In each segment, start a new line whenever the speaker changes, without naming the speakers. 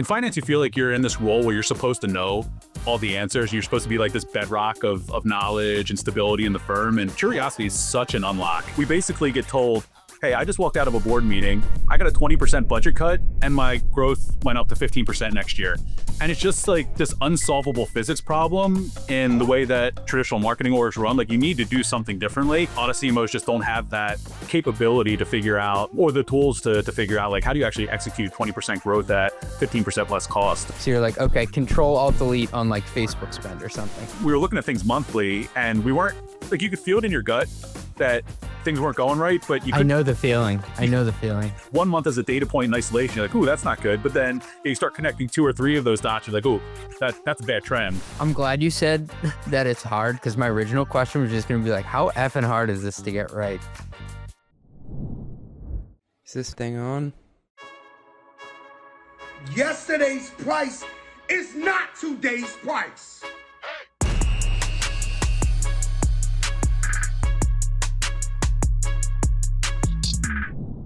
In finance, you feel like you're in this role where you're supposed to know all the answers. You're supposed to be like this bedrock of knowledge and stability in the firm. And curiosity is such an unlock. We basically get told, hey, I just walked out of a board meeting. I got a 20% budget cut and my growth went up to 15% next year. And it's just like this unsolvable physics problem in the way that traditional marketing orgs run. Like you need to do something differently. A lot of CMOs just don't have that capability to figure out, or the tools to figure out, like, how do you actually execute 20% growth at 15% less cost?
So you're like, okay, Control-Alt-Delete on like Facebook spend or something.
We were looking at things monthly and we weren't, like, you could feel it in your gut that things weren't going right, but you
I know the feeling.
1 month as a data point in isolation, you're like, ooh, that's not good. But then you start connecting 2 or 3 of those dots, you're like, ooh, that's a bad trend.
I'm glad you said that it's hard, because my original question was just going to be like, how effing hard is this to get right? Is this thing on?
Yesterday's price is not today's price.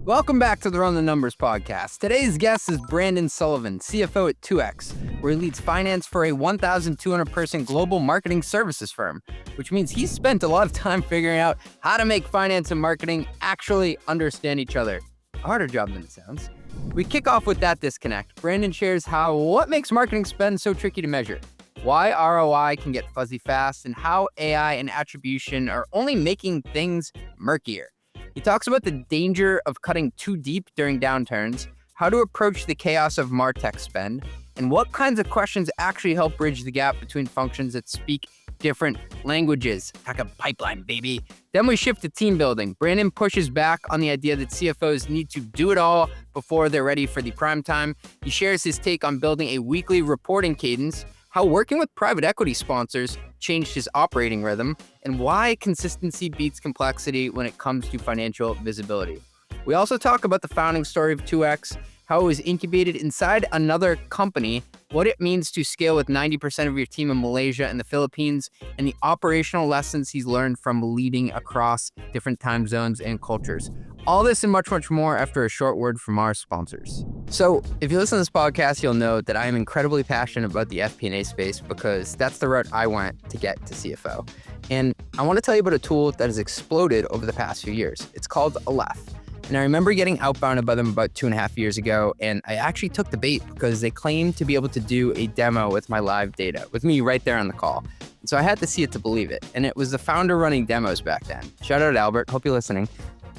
Welcome back to the Run the Numbers podcast. Today's guest is Brandon Sullivan, CFO at 2X, where he leads finance for a 1,200 person global marketing services firm, which means he's spent a lot of time figuring out how to make finance and marketing actually understand each other. A harder job than it sounds. We kick off with that disconnect. Brandon shares what makes marketing spend so tricky to measure, why ROI can get fuzzy fast, and how AI and attribution are only making things murkier. He talks about the danger of cutting too deep during downturns, how to approach the chaos of martech spend, and what kinds of questions actually help bridge the gap between functions that speak different languages. Like a pipeline, baby. Then we shift to team building. Brandon pushes back on the idea that CFOs need to do it all before they're ready for the prime time. He shares his take on building a weekly reporting cadence, how working with private equity sponsors changed his operating rhythm, and why consistency beats complexity when it comes to financial visibility. We also talk about the founding story of 2X, how it was incubated inside another company, what it means to scale with 90% of your team in Malaysia and the Philippines, and the operational lessons he's learned from leading across different time zones and cultures. All this and much, much more after a short word from our sponsors. So if you listen to this podcast, you'll know that I am incredibly passionate about the FP&A space because that's the route I went to get to CFO. And I want to tell you about a tool that has exploded over the past few years. It's called Aleph. And I remember getting outbounded by them about 2.5 years ago, and I actually took the bait because they claimed to be able to do a demo with my live data, with me right there on the call. And so I had to see it to believe it. And it was the founder running demos back then. Shout out Albert, hope you're listening.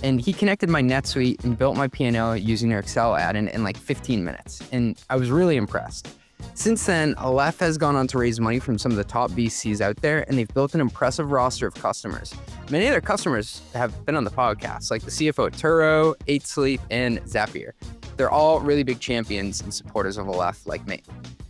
And he connected my NetSuite and built my P&L using their Excel add-in in like 15 minutes. And I was really impressed. Since then, Aleph has gone on to raise money from some of the top VCs out there, and they've built an impressive roster of customers. Many of their customers have been on the podcast, like the CFO at Turo, 8 Sleep, and Zapier. They're all really big champions and supporters of Aleph like me.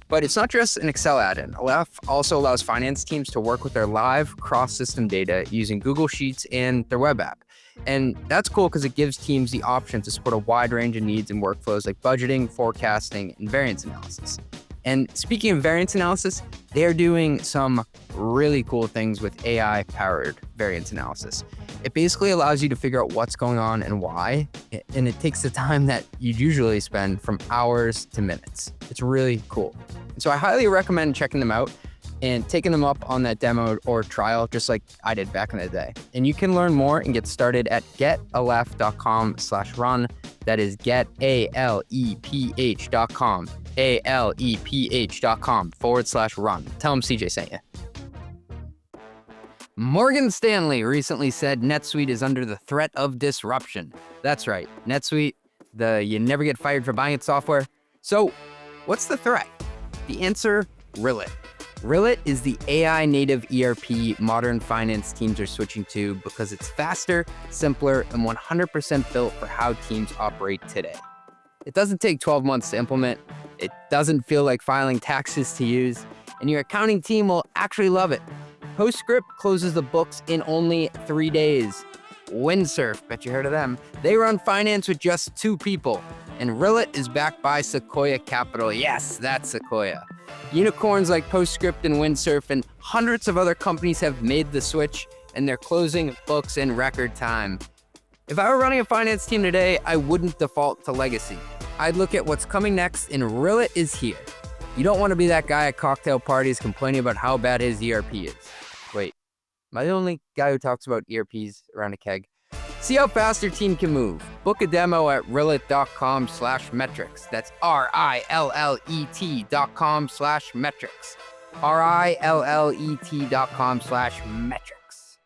But it's not just an Excel add-in. Aleph also allows finance teams to work with their live cross-system data using Google Sheets and their web app. And that's cool because it gives teams the option to support a wide range of needs and workflows like budgeting, forecasting, and variance analysis. And speaking of variance analysis, they're doing some really cool things with AI-powered variance analysis. It basically allows you to figure out what's going on and why, and it takes the time that you'd usually spend from hours to minutes. It's really cool. And so I highly recommend checking them out and taking them up on that demo or trial, just like I did back in the day. And you can learn more and get started at getaleph.com/run. That is getaleph.com. aleph.com/run. Tell them CJ sent you. Morgan Stanley recently said NetSuite is under the threat of disruption. That's right, NetSuite, the you never get fired for buying it software. So what's the threat? The answer, Rillet. Rillet is the AI native ERP modern finance teams are switching to because it's faster, simpler, and 100% built for how teams operate today. It doesn't take 12 months to implement. It doesn't feel like filing taxes to use, and your accounting team will actually love it. PostScript closes the books in only 3 days. Windsurf, bet you heard of them. They run finance with just 2 people. And Rillet is backed by Sequoia Capital. Yes, that's Sequoia. Unicorns like PostScript and Windsurf and hundreds of other companies have made the switch, and they're closing books in record time. If I were running a finance team today, I wouldn't default to legacy. I'd look at what's coming next, and Rillet is here. You don't want to be that guy at cocktail parties complaining about how bad his ERP is. Wait, am I the only guy who talks about ERPs around a keg? See how fast your team can move. Book a demo at rillet.com/metrics. That's RILLET.com/metrics. RILLET.com/metrics.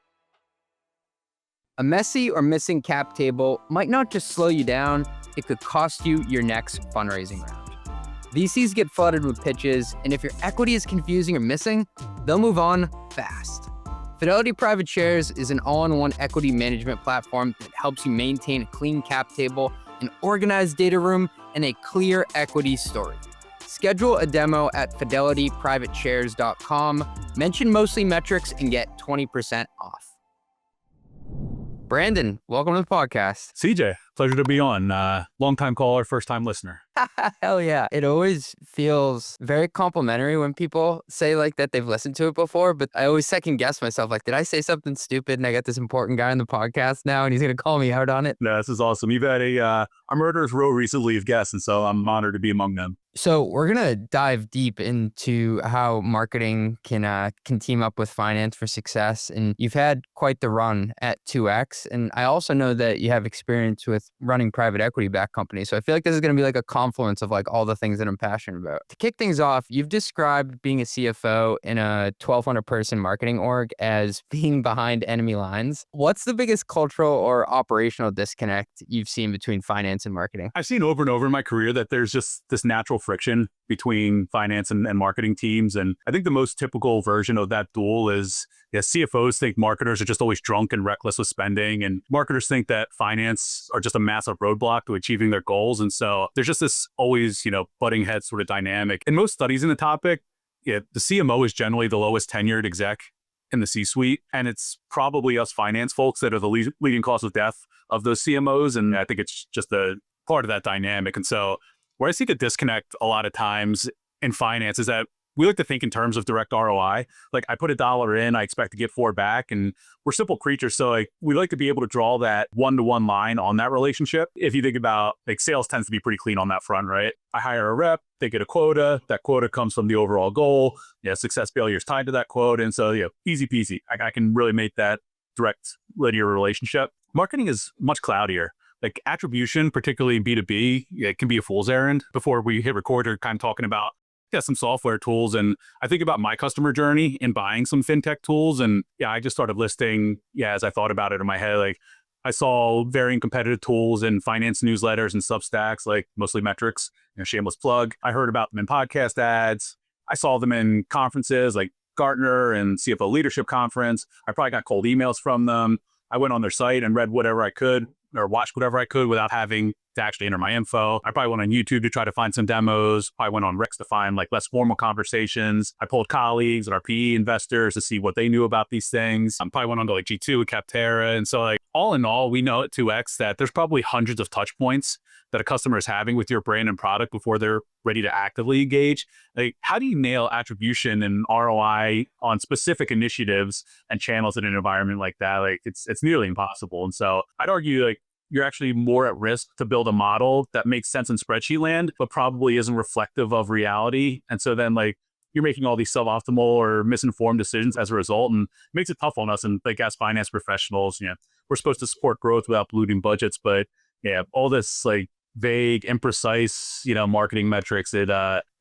A messy or missing cap table might not just slow you down, it could cost you your next fundraising round. VCs get flooded with pitches, and if your equity is confusing or missing, they'll move on fast. Fidelity Private Shares is an all-in-one equity management platform that helps you maintain a clean cap table, an organized data room, and a clear equity story. Schedule a demo at fidelityprivateshares.com. Mention Mostly Metrics and get 20% off. Brandon, welcome to the podcast.
CJ, pleasure to be on. Long-time caller, first-time listener.
Hell yeah. It always feels very complimentary when people say like that they've listened to it before, but I always second guess myself. Like, did I say something stupid and I got this important guy on the podcast now and he's going to call me out on it?
No, this is awesome. You've had a Murderers Row recently of guests, and so I'm honored to be among them.
So we're going to dive deep into how marketing can team up with finance for success. And you've had quite the run at 2X. And I also know that you have experience with running private equity backed companies. So I feel like this is going to be like a confluence of like all the things that I'm passionate about. To kick things off, you've described being a CFO in a 1,200 person marketing org as being behind enemy lines. What's the biggest cultural or operational disconnect you've seen between finance and marketing?
I've seen over and over in my career that there's just this natural friction between finance and marketing teams. And I think the most typical version of that duel is CFOs think marketers are just always drunk and reckless with spending. And marketers think that finance are just a massive roadblock to achieving their goals. And so there's just this always, butting heads sort of dynamic. In most studies in the topic, the CMO is generally the lowest tenured exec in the C-suite. And it's probably us finance folks that are the leading cause of death of those CMOs. And I think it's just a part of that dynamic. And so where I see the disconnect a lot of times in finance is that we like to think in terms of direct ROI. Like, I put $1 in, I expect to get 4 back, and we're simple creatures. So like, we like to be able to draw that one-to-one line on that relationship. If you think about like sales tends to be pretty clean on that front, right? I hire a rep, they get a quota, that quota comes from the overall goal. Success failure is tied to that quote. And so easy peasy. I can really make that direct linear relationship. Marketing is much cloudier. Like attribution, particularly in B2B, it can be a fool's errand. Before we hit record, we're kind of talking about some software tools. And I think about my customer journey in buying some fintech tools. And I just started listing, as I thought about it in my head, like I saw varying competitive tools in finance newsletters and Substacks, like Mostly Metrics, shameless plug. I heard about them in podcast ads. I saw them in conferences like Gartner and CFO Leadership Conference. I probably got cold emails from them. I went on their site and read whatever I could or watched whatever I could without having to actually enter my info. I probably went on YouTube to try to find some demos. I went on Rex to find like less formal conversations. I pulled colleagues and our PE investors to see what they knew about these things. I probably went on to like G2 with Capterra. And so like all in all, we know at 2X that there's probably hundreds of touch points that a customer is having with your brand and product before they're ready to actively engage. Like, how do you nail attribution and ROI on specific initiatives and channels in an environment like that? Like, it's nearly impossible. And so I'd argue like you're actually more at risk to build a model that makes sense in spreadsheet land, but probably isn't reflective of reality. And so then like you're making all these suboptimal or misinformed decisions as a result, and it makes it tough on us. And like as finance professionals, we're supposed to support growth without polluting budgets, but all this like vague, imprecise, marketing metrics,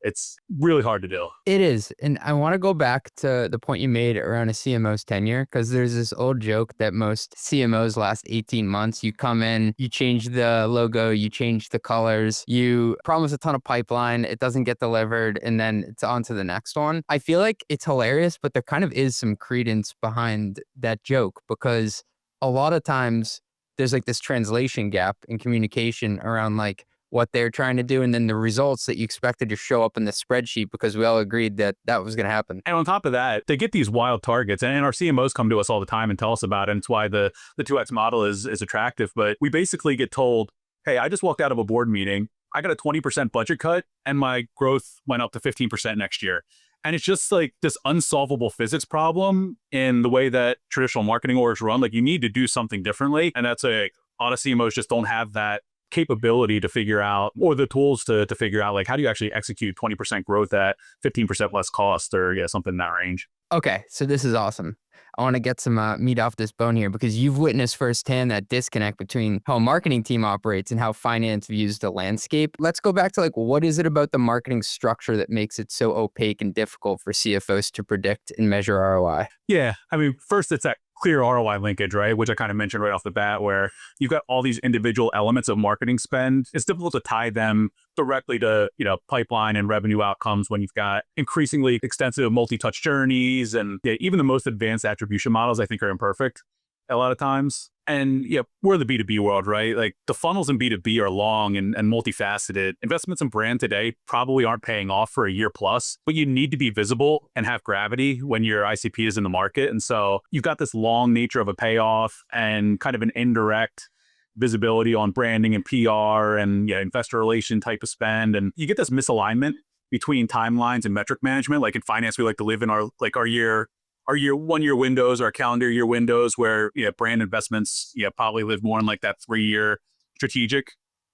it's really hard to do.
It is. And I want to go back to the point you made around a CMO's tenure, because there's this old joke that most CMOs last 18 months. You come in, you change the logo, you change the colors, you promise a ton of pipeline, it doesn't get delivered, and then it's on to the next one. I feel like it's hilarious, but there kind of is some credence behind that joke, because a lot of times there's like this translation gap in communication around like what they're trying to do and then the results that you expected to show up in the spreadsheet, because we all agreed that that was going to happen.
And on top of that, they get these wild targets, and our CMOs come to us all the time and tell us about it. And it's why the 2X model is attractive. But we basically get told, hey, I just walked out of a board meeting. I got a 20% budget cut and my growth went up to 15% next year. And it's just like this unsolvable physics problem in the way that traditional marketing orgs run. Like, you need to do something differently. And that's a lot of CMOs just don't have that capability to figure out, or the tools to figure out, like, how do you actually execute 20% growth at 15% less cost, or something in that range.
Okay, so this is awesome. I want to get some meat off this bone here because you've witnessed firsthand that disconnect between how a marketing team operates and how finance views the landscape. Let's go back to like, what is it about the marketing structure that makes it so opaque and difficult for CFOs to predict and measure ROI?
Yeah, I mean, first it's that clear ROI linkage, right? Which I kind of mentioned right off the bat, where you've got all these individual elements of marketing spend. It's difficult to tie them directly to, pipeline and revenue outcomes when you've got increasingly extensive multi-touch journeys, and even the most advanced attribution models, I think, are imperfect a lot of times. And we're the B2B world, right? Like, the funnels in B2B are long and multifaceted. Investments in brand today probably aren't paying off for a year plus, but you need to be visible and have gravity when your ICP is in the market. And so you've got this long nature of a payoff and kind of an indirect visibility on branding and PR and investor relation type of spend. And you get this misalignment between timelines and metric management. Like in finance, we like to live in our 1 year windows, our calendar year windows, where brand investments probably live more in like that 3-year strategic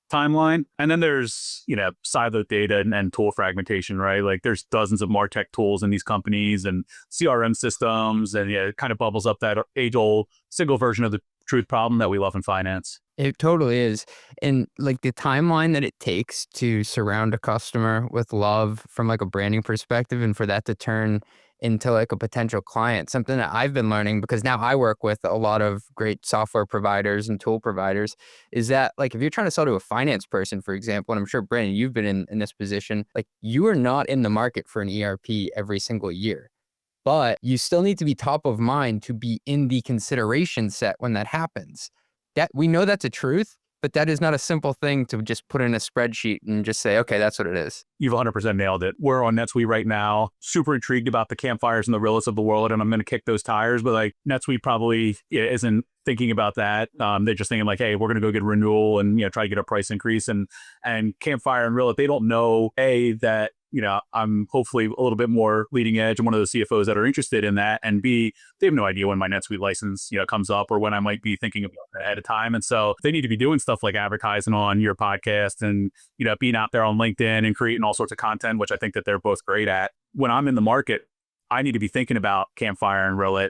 timeline. And then there's siloed data and tool fragmentation, right? Like, there's dozens of martech tools in these companies and CRM systems, and it kind of bubbles up that age-old single version of the truth problem that we love in finance.
It totally is. And like the timeline that it takes to surround a customer with love from like a branding perspective, and for that to turn into like a potential client, something that I've been learning because now I work with a lot of great software providers and tool providers, is that like, if you're trying to sell to a finance person, for example, and I'm sure Brandon, you've been in this position, like, you are not in the market for an ERP every single year, but you still need to be top of mind to be in the consideration set when that happens. That we know that's a truth, but that is not a simple thing to just put in a spreadsheet and just say, okay, that's what it is.
You've 100% nailed it. We're on NetSuite right now, super intrigued about the Campfires and the Rillets of the world, and I'm going to kick those tires. But like, NetSuite probably isn't thinking about that. They're just thinking like, hey, we're going to go get a renewal and try to get a price increase. And Campfire and Rillet, they don't know that I'm hopefully a little bit more leading edge and one of those CFOs that are interested in that. And B, they have no idea when my NetSuite license, comes up, or when I might be thinking about that ahead of time. And so they need to be doing stuff like advertising on your podcast and, being out there on LinkedIn and creating all sorts of content, which I think that they're both great at. When I'm in the market, I need to be thinking about Campfire and Rillet,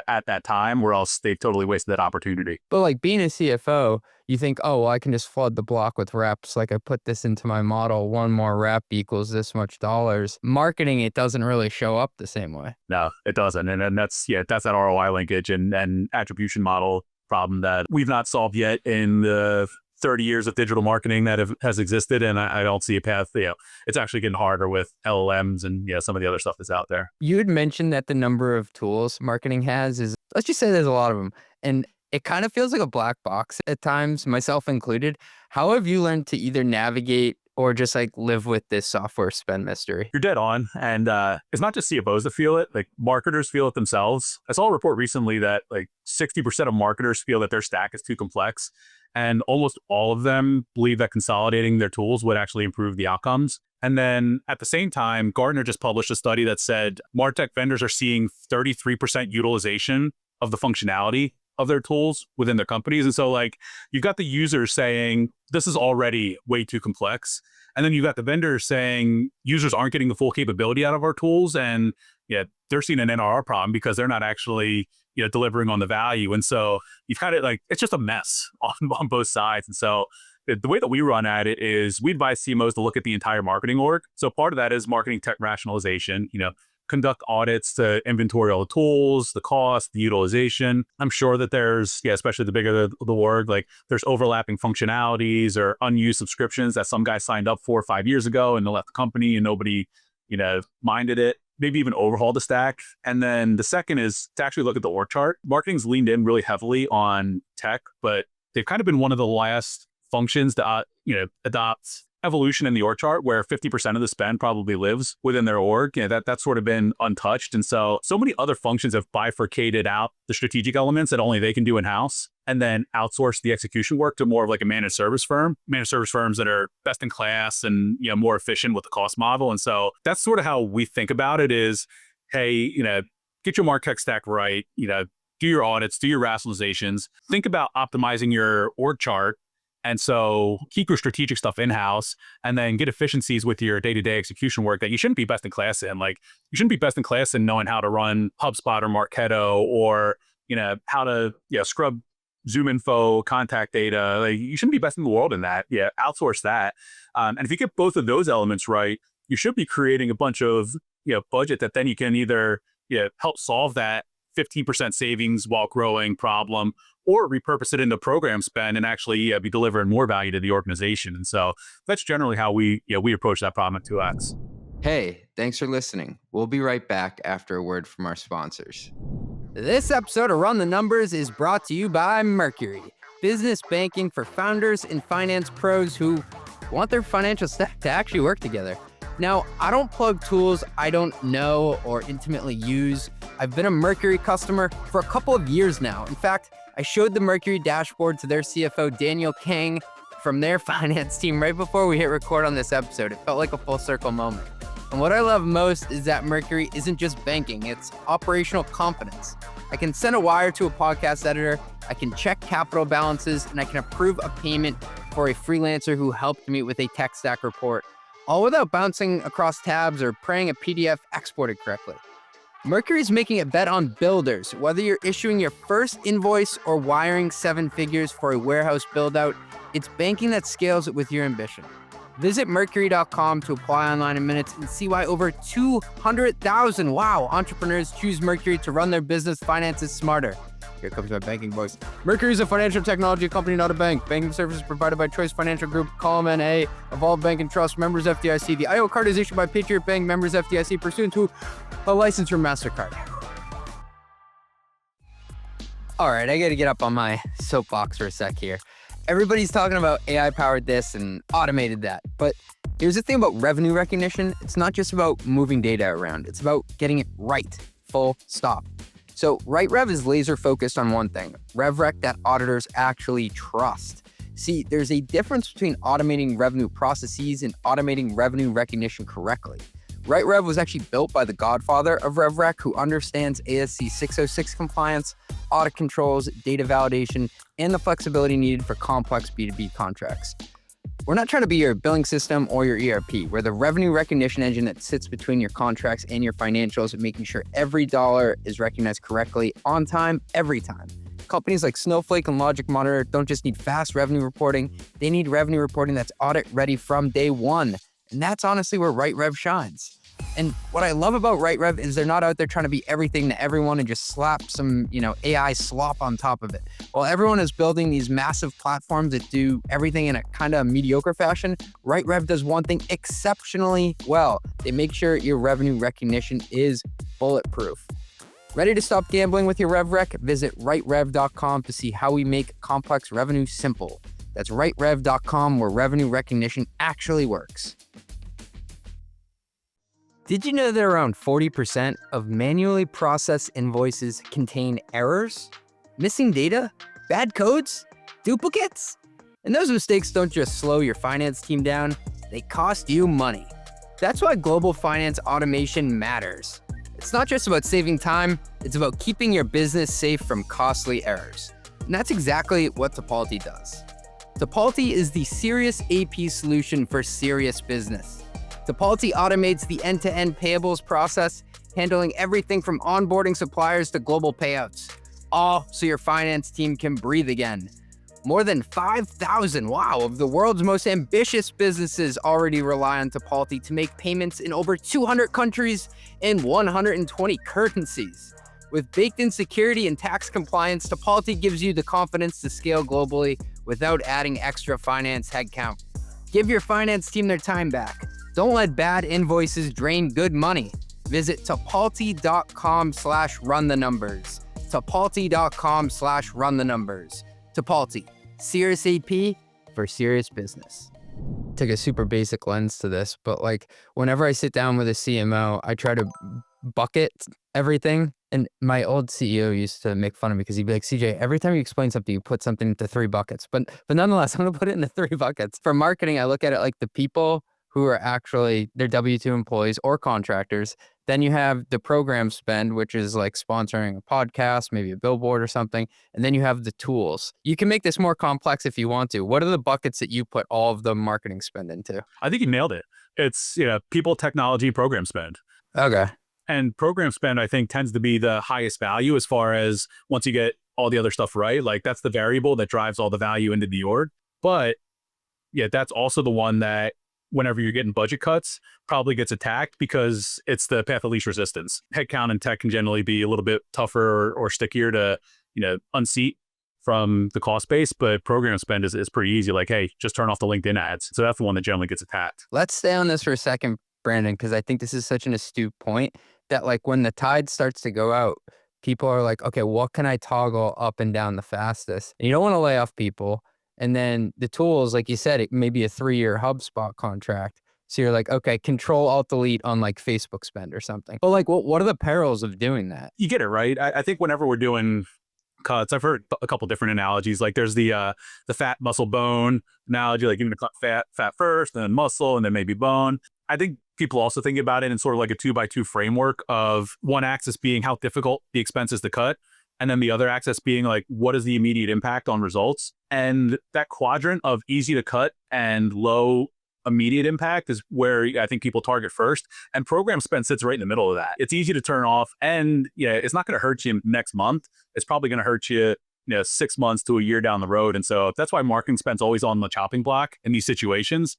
at that time, or else they've totally wasted that opportunity.
But like, being a CFO, you think, oh, well, I can just flood the block with reps. Like, I put this into my model, one more rep equals this much dollars. Marketing, it doesn't really show up the same way.
No, it doesn't. And that's that ROI linkage and attribution model problem that we've not solved yet in the 30 years of digital marketing that has existed. And I don't see a path. It's actually getting harder with LLMs and some of the other stuff that's out there.
You had mentioned that the number of tools marketing has is, let's just say there's a lot of them. And it kind of feels like a black box at times, myself included. How have you learned to either navigate or just like live with this software spend mystery?
You're dead on. And it's not just CFOs that feel it, like marketers feel it themselves. I saw a report recently that like 60% of marketers feel that their stack is too complex. And almost all of them believe that consolidating their tools would actually improve the outcomes. And then at the same time, Gartner just published a study that said martech vendors are seeing 33% utilization of the functionality of their tools within their companies. And so like, you've got the users saying, this is already way too complex. And then you've got the vendors saying users aren't getting the full capability out of our tools. And they're seeing an NRR problem because they're not actually delivering on the value. And so you've kind of like, it's just a mess on both sides. And so the way that we run at it is we advise CMOs to look at the entire marketing org. So part of that is marketing tech rationalization, conduct audits to inventory all the tools, the cost, the utilization. I'm sure that there's, especially the bigger the org, like there's overlapping functionalities or unused subscriptions that some guy signed up 4 or 5 years ago and they left the company and nobody, minded it. Maybe even overhaul the stack. And then the second is to actually look at the org chart. Marketing's leaned in really heavily on tech, but they've kind of been one of the last functions to adopt evolution in the org chart, where 50% of the spend probably lives within their org. That's sort of been untouched. And so many other functions have bifurcated out the strategic elements that only they can do in-house, and then outsource the execution work to more of like a managed service firms that are best in class and more efficient with the cost model. And so that's sort of how we think about it is, hey, get your martech stack right, do your audits, do your rationalizations, think about optimizing your org chart, And so keep your strategic stuff in-house and then get efficiencies with your day-to-day execution work that you shouldn't be best in class in. Like you shouldn't be best in class in knowing how to run HubSpot or Marketo or, how to scrub Zoom info, contact data. Like you shouldn't be best in the world in that. Yeah, outsource that. And if you get both of those elements right, you should be creating a bunch of budget that then you can either help solve that 15% savings while growing problem, or repurpose it into program spend and actually be delivering more value to the organization. And so that's generally how we approach that problem at 2X.
Hey, thanks for listening. We'll be right back after a word from our sponsors. This episode of Run the Numbers is brought to you by Mercury, business banking for founders and finance pros who want their financial stack to actually work together. Now, I don't plug tools I don't know or intimately use. I've been a Mercury customer for a couple of years now. In fact, I showed the Mercury dashboard to their CFO, Daniel Kang, from their finance team right before we hit record on this episode. It felt like a full circle moment. And what I love most is that Mercury isn't just banking, it's operational confidence. I can send a wire to a podcast editor, I can check capital balances, and I can approve a payment for a freelancer who helped me with a tech stack report, all without bouncing across tabs or praying a PDF exported correctly. Mercury's making a bet on builders. Whether you're issuing your first invoice or wiring 7 figures for a warehouse build-out, it's banking that scales with your ambition. Visit Mercury.com to apply online in minutes and see why over 200,000, entrepreneurs choose Mercury to run their business finances smarter. Here comes my banking voice. Mercury is a financial technology company, not a bank. Banking services provided by Choice Financial Group, Column NA, Evolve Bank and Trust, members FDIC. The IO card is issued by Patriot Bank, members FDIC, pursuant to a license from MasterCard. All right, I got to get up on my soapbox for a sec here. Everybody's talking about AI-powered this and automated that. But here's the thing about revenue recognition. It's not just about moving data around. It's about getting it right, full stop. So RightRev is laser focused on one thing, RevRec that auditors actually trust. See, there's a difference between automating revenue processes and automating revenue recognition correctly. RightRev was actually built by the godfather of RevRec, who understands ASC 606 compliance, audit controls, data validation, and the flexibility needed for complex B2B contracts. We're not trying to be your billing system or your ERP. We're the revenue recognition engine that sits between your contracts and your financials, making sure every dollar is recognized correctly, on time, every time. Companies like Snowflake and Logic Monitor don't just need fast revenue reporting, they need revenue reporting that's audit ready from day one. And that's honestly where RightRev shines. And what I love about RightRev is they're not out there trying to be everything to everyone and just slap some, AI slop on top of it. While everyone is building these massive platforms that do everything in a kind of mediocre fashion, RightRev does one thing exceptionally well. They make sure your revenue recognition is bulletproof. Ready to stop gambling with your RevRec? Visit RightRev.com to see how we make complex revenue simple. That's RightRev.com, where revenue recognition actually works. Did you know that around 40% of manually processed invoices contain errors, missing data, bad codes, duplicates? And those mistakes don't just slow your finance team down, they cost you money. That's why global finance automation matters. It's not just about saving time, it's about keeping your business safe from costly errors. And that's exactly what Tipalti does. Tipalti is the serious AP solution for serious business. Tipalti automates the end-to-end payables process, handling everything from onboarding suppliers to global payouts, all so your finance team can breathe again. More than 5,000, of the world's most ambitious businesses already rely on Tipalti to make payments in over 200 countries and 120 currencies. With baked-in security and tax compliance, Tipalti gives you the confidence to scale globally without adding extra finance headcount. Give your finance team their time back. Don't let bad invoices drain good money. Visit Tipalti.com/runthenumbers. Tipalti.com/runthenumbers. Tipalti, serious AP for serious business. Take a super basic lens to this, but whenever I sit down with a CMO, I try to bucket everything. And my old CEO used to make fun of me because he'd be like, CJ, every time you explain something, you put something into 3 buckets. But nonetheless, I'm going to put it into 3 buckets. For marketing, I look at it like the people who are actually their W-2 employees or contractors. Then you have the program spend, which is like sponsoring a podcast, maybe a billboard or something. And then you have the tools. You can make this more complex if you want to. What are the buckets that you put all of the marketing spend into?
I think you nailed it. It's, people, technology, program spend.
Okay.
And program spend, I think, tends to be the highest value as far as once you get all the other stuff right. Like that's the variable that drives all the value into the org. But yeah, that's also the one that whenever you're getting budget cuts, probably gets attacked because it's the path of least resistance. Headcount and tech can generally be a little bit tougher or stickier to, unseat from the cost base, but program spend is pretty easy. Like, hey, just turn off the LinkedIn ads. So that's the one that generally gets attacked.
Let's stay on this for a second, Brandon, because I think this is such an astute point that like when the tide starts to go out, people are like, okay, what can I toggle up and down the fastest? And you don't want to lay off people. And then the tools, like you said, it may be a 3-year HubSpot contract. So you're like, okay, control alt delete on like Facebook spend or something. But like, what are the perils of doing that?
You get it, right? I think whenever we're doing cuts, I've heard a couple different analogies. Like there's the fat, muscle, bone analogy, like you're going to cut fat first, then muscle, and then maybe bone. I think people also think about it in sort of like a 2x2 framework of one axis being how difficult the expense is to cut, and then the other axis being like, what is the immediate impact on results? And that quadrant of easy to cut and low immediate impact is where I think people target first. And program spend sits right in the middle of that. It's easy to turn off, and it's not going to hurt you next month. It's probably going to hurt you, 6 months to a year down the road. And so that's why marketing spend's always on the chopping block in these situations.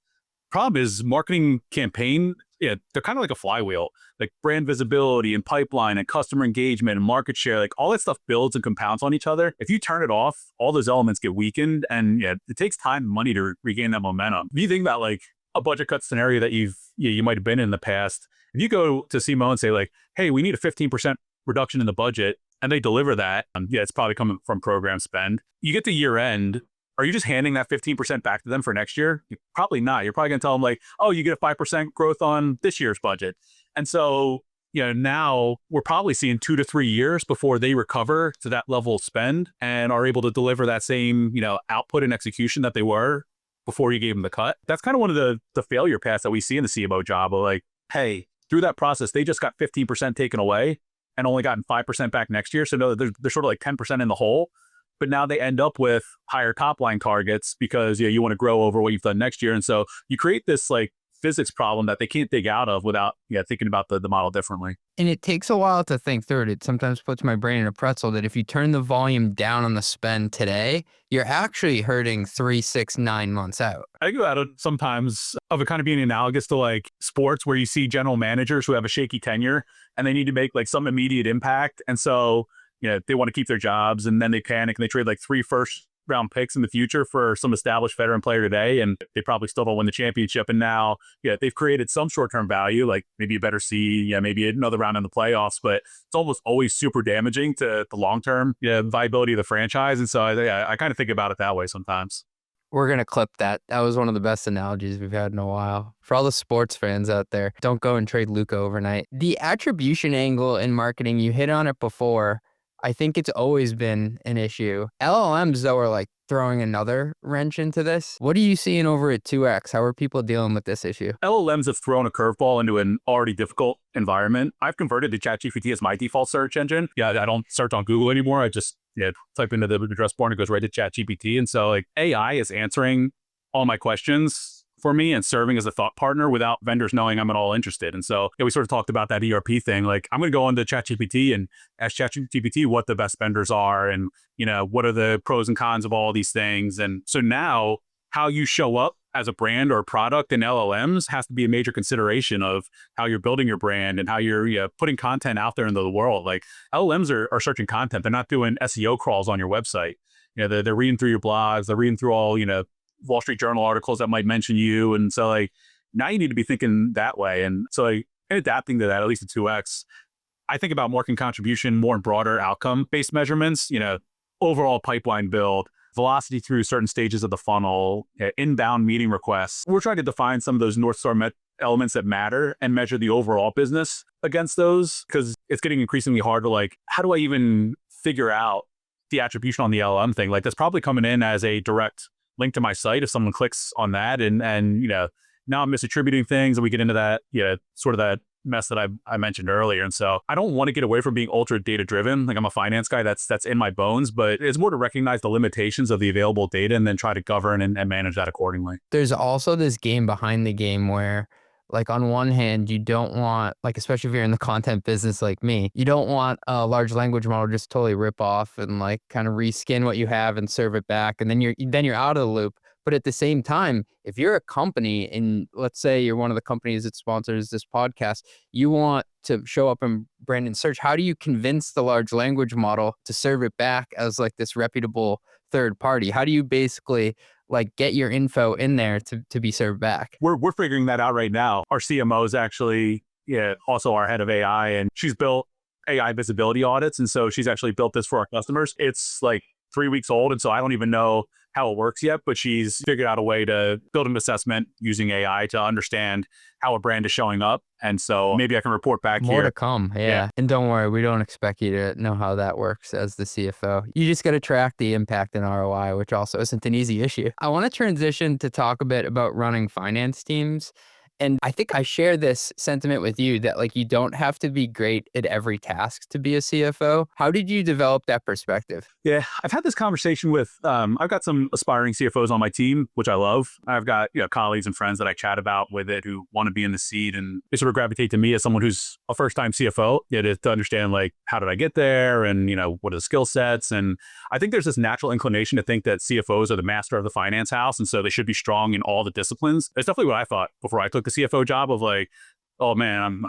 Problem is marketing campaign, they're kind of like a flywheel, like brand visibility and pipeline and customer engagement and market share, like all that stuff builds and compounds on each other. If you turn it off, all those elements get weakened, and it takes time and money to regain that momentum. If you think about like a budget cut scenario that you might have been in the past, if you go to CMO and say like, hey, we need a 15% reduction in the budget, and they deliver that, it's probably coming from program spend. You get to year end, are you just handing that 15% back to them for next year? Probably not. You're probably going to tell them like, oh, you get a 5% growth on this year's budget. And so, now we're probably seeing 2 to 3 years before they recover to that level of spend and are able to deliver that same, output and execution that they were before you gave them the cut. That's kind of one of the failure paths that we see in the CMO job of like, hey, through that process, they just got 15% taken away and only gotten 5% back next year. So no, they're sort of like 10% in the hole. But now they end up with higher top line targets because you want to grow over what you've done next year. And so you create this like physics problem that they can't dig out of without thinking about the model differently.
And it takes a while to think through it. It sometimes puts my brain in a pretzel that if you turn the volume down on the spend today, you're actually hurting 3, 6, 9 months out.
I think about it sometimes of it kind of being analogous to like sports where you see general managers who have a shaky tenure and they need to make like some immediate impact. And so they want to keep their jobs, and then they panic and they trade like 3 first-round picks in the future for some established veteran player today, and they probably still don't win the championship. And now, they've created some short-term value, like maybe a better seed, maybe another round in the playoffs, but it's almost always super damaging to the long-term viability of the franchise. And so I kind of think about it that way sometimes.
We're going to clip that. That was one of the best analogies we've had in a while. For all the sports fans out there, don't go and trade Luka overnight. The attribution angle in marketing, you hit on it before. I think it's always been an issue. LLMs, though, are like throwing another wrench into this. What are you seeing over at 2X? How are people dealing with this issue?
LLMs have thrown a curveball into an already difficult environment. I've converted to ChatGPT as my default search engine. I don't search on Google anymore. I just type into the address bar and it goes right to ChatGPT. And so like AI is answering all my questions for me and serving as a thought partner without vendors knowing I'm at all interested. And so we sort of talked about that ERP thing. Like I'm going to go into ChatGPT and ask ChatGPT what the best vendors are and, what are the pros and cons of all these things. And so now how you show up as a brand or product in LLMs has to be a major consideration of how you're building your brand and how you're putting content out there into the world. Like LLMs are searching content. They're not doing SEO crawls on your website. They're reading through your blogs. They're reading through all, Wall Street Journal articles that might mention you. And so like now you need to be thinking that way. And so like adapting to that, at least at 2X, I think about marketing contribution more in broader outcome-based measurements, overall pipeline build, velocity through certain stages of the funnel, inbound meeting requests. We're trying to define some of those North Star elements that matter and measure the overall business against those, because it's getting increasingly hard to like, how do I even figure out the attribution on the LLM thing? Like that's probably coming in as a direct link to my site if someone clicks on that, and now I'm misattributing things, and we get into that, sort of that mess that I mentioned earlier. And so I don't want to get away from being ultra data driven. Like I'm a finance guy, that's in my bones, but it's more to recognize the limitations of the available data and then try to govern and manage that accordingly.
There's also this game behind the game where, like, on one hand, you don't want, like, especially if you're in the content business like me, you don't want a large language model just totally rip off and like kind of reskin what you have and serve it back. And then you're out of the loop. But at the same time, if you're a company and let's say you're one of the companies that sponsors this podcast, you want to show up in Brandon's search. How do you convince the large language model to serve it back as like this reputable third party? How do you basically like get your info in there to be served back?
We're figuring that out right now. Our CMO is actually also our head of AI, and she's built AI visibility audits. And so she's actually built this for our customers. It's like 3 weeks old. And so I don't even know how it works yet, but she's figured out a way to build an assessment using AI to understand how a brand is showing up. And so maybe I can report back
More
here.
to come. Yeah. And don't worry, we don't expect you to know how that works as the CFO. You just got to track the impact and ROI, which also isn't an easy issue. I want to transition to talk a bit about running finance teams. And I think I share this sentiment with you that like you don't have to be great at every task to be a CFO. How did you develop that perspective?
Yeah, I've had this conversation with, I've got some aspiring CFOs on my team, which I love. I've got colleagues and friends that I chat about with it who want to be in the seat, and they sort of gravitate to me as someone who's a first-time CFO, to understand like, how did I get there? And, what are the skill sets? And I think there's this natural inclination to think that CFOs are the master of the finance house. And so they should be strong in all the disciplines. It's definitely what I thought before I took the CFO job of like, oh man,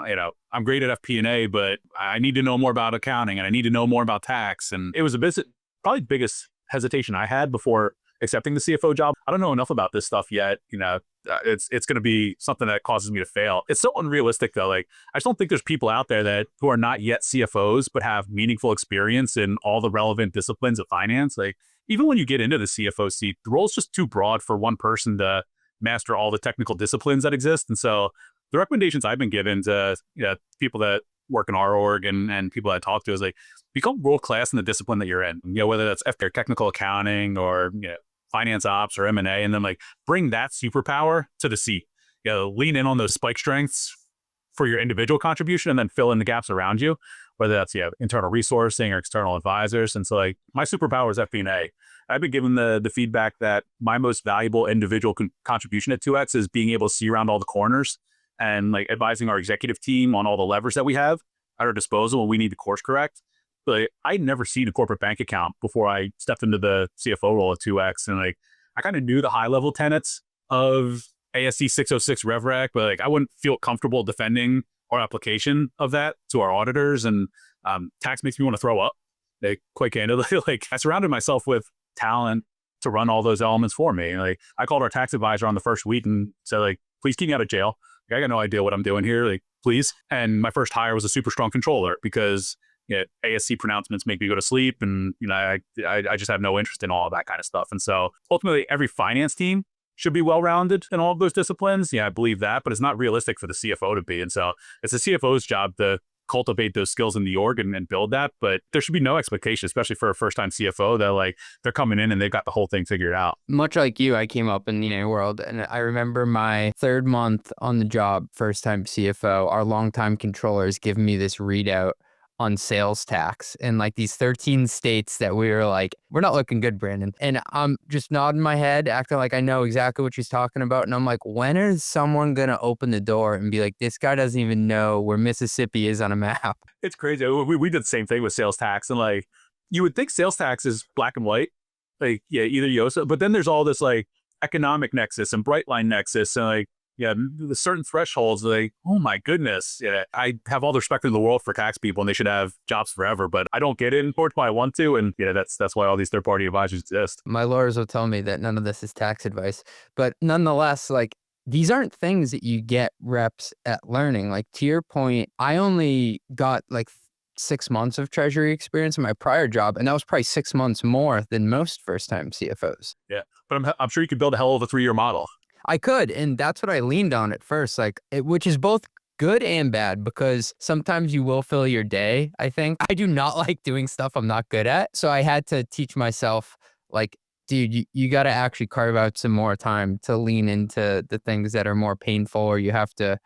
I'm great at FP&A, but I need to know more about accounting and I need to know more about tax. And it was probably the biggest hesitation I had before accepting the CFO job. I don't know enough about this stuff yet. It's going to be something that causes me to fail. It's so unrealistic though. Like, I just don't think there's people out there who are not yet CFOs, but have meaningful experience in all the relevant disciplines of finance. Like, even when you get into the CFO seat, the role's just too broad for one person to master all the technical disciplines that exist. And so the recommendations I've been given to people that work in our org and people that I talk to is like, become world-class in the discipline that you're in, whether that's technical accounting or finance ops or M&A, and then like bring that superpower to the seat. Lean in on those spike strengths for your individual contribution and then fill in the gaps around you, whether that's internal resourcing or external advisors. And so like my superpower is FP&A. I've been given the feedback that my most valuable individual contribution at 2X is being able to see around all the corners and like advising our executive team on all the levers that we have at our disposal when we need to course correct. But I'd never seen a corporate bank account before I stepped into the CFO role at 2X. And like, I kind of knew the high level tenets of ASC 606 RevRec, but like I wouldn't feel comfortable defending our application of that to our auditors. And tax makes me want to throw up, like, quite candidly. Like, I surrounded myself with talent to run all those elements for me. Like, I called our tax advisor on the first week and said, like, please keep me out of jail. Like, I got no idea what I'm doing here. Like, please. And my first hire was a super strong controller because ASC pronouncements make me go to sleep, and I just have no interest in all of that kind of stuff. And so ultimately, every finance team should be well-rounded in all of those disciplines. I believe that, but it's not realistic for the CFO to be. And so it's the CFO's job to cultivate those skills in the org and build that. But there should be no expectation, especially for a first-time CFO, that like they're coming in and they've got the whole thing figured out.
Much like you, I came up in the world, and I remember my third month on the job, first-time CFO, our longtime controllers giving me this readout on sales tax in like these 13 states that we were like, we're not looking good, Brandon. And I'm just nodding my head, acting like I know exactly what she's talking about. And I'm like, when is someone going to open the door and be like, this guy doesn't even know where Mississippi is on a map?
It's crazy. We did the same thing with sales tax. And like, you would think sales tax is black and white, like, either YOSA, but then there's all this like economic nexus and bright line nexus. And like, the certain thresholds, like, oh my goodness. I have all the respect in the world for tax people and they should have jobs forever, but I don't get it in court when I want to. And that's why all these third-party advisors exist.
My lawyers will tell me that none of this is tax advice, but nonetheless, like, these aren't things that you get reps at learning. Like, to your point, I only got like 6 months of treasury experience in my prior job, and that was probably 6 months more than most first-time CFOs.
Yeah, but I'm sure you could build a hell of a 3-year model.
I could, and that's what I leaned on at first, which is both good and bad, because sometimes you will fill your day, I think. I do not like doing stuff I'm not good at, so I had to teach myself, like, dude, you got to actually carve out some more time to lean into the things that are more painful, or you have to,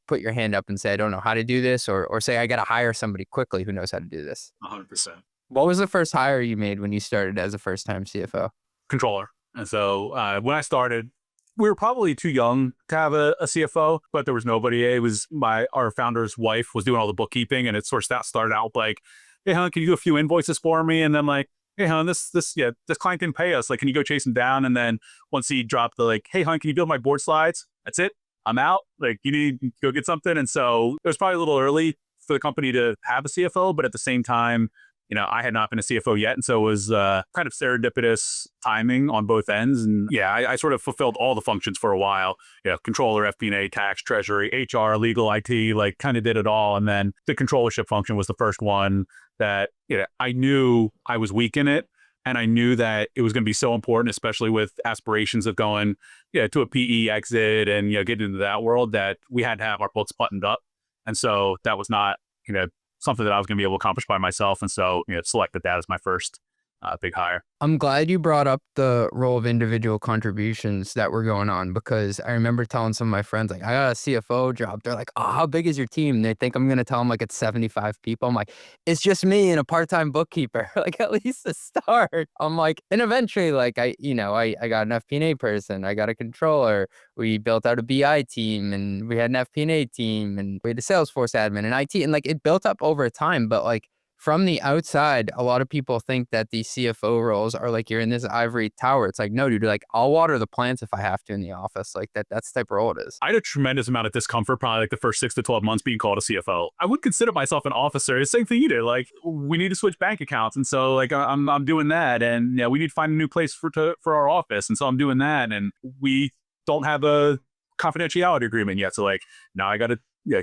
put your hand up and say, I don't know how to do this, or say, I got to hire somebody quickly who knows how to do this.
100%.
What was the first hire you made when you started as a first-time CFO?
Controller. And so when I started, we were probably too young to have a CFO, but there was nobody. It was our founder's wife was doing all the bookkeeping, and it sort of started out like, hey, hon, can you do a few invoices for me? And then like, hey, hon, this client didn't pay us. Like, can you go chase him down? And then once he dropped the like, hey, hon, can you build my board slides? That's it. I'm out. Like, you need to go get something. And so it was probably a little early for the company to have a CFO, but at the same time, I had not been a CFO yet. And so it was kind of serendipitous timing on both ends. And yeah, I sort of fulfilled all the functions for a while. Controller, FP&A, tax, treasury, HR, legal, IT, like kind of did it all. And then the controllership function was the first one that, I knew I was weak in it. And I knew that it was going to be so important, especially with aspirations of going to a PE exit and, getting into that world, that we had to have our books buttoned up. And so that was not, something that I was going to be able to accomplish by myself. And so, selected that as my first big hire.
I'm glad you brought up the role of individual contributions that were going on, because I remember telling some of my friends, like, I got a CFO job. They're like, oh, how big is your team? And they think I'm going to tell them like it's 75 people. I'm like, it's just me and a part-time bookkeeper, like at least to start. I'm like, and eventually, like, I got an FP&A person, I got a controller. We built out a BI team, and we had an FP&A team, and we had a Salesforce admin and IT, and like it built up over time. But like, from the outside, a lot of people think that these CFO roles are like you're in this ivory tower. It's like, no, dude, like I'll water the plants if I have to in the office. Like that's the type of role it is.
I had a tremendous amount of discomfort probably like the first 6 to 12 months being called a CFO. I would consider myself an officer. It's the same thing you did. Like, we need to switch bank accounts. And so like I'm doing that. And we need to find a new place for our office. And so I'm doing that. And we don't have a confidentiality agreement yet. So like now I got to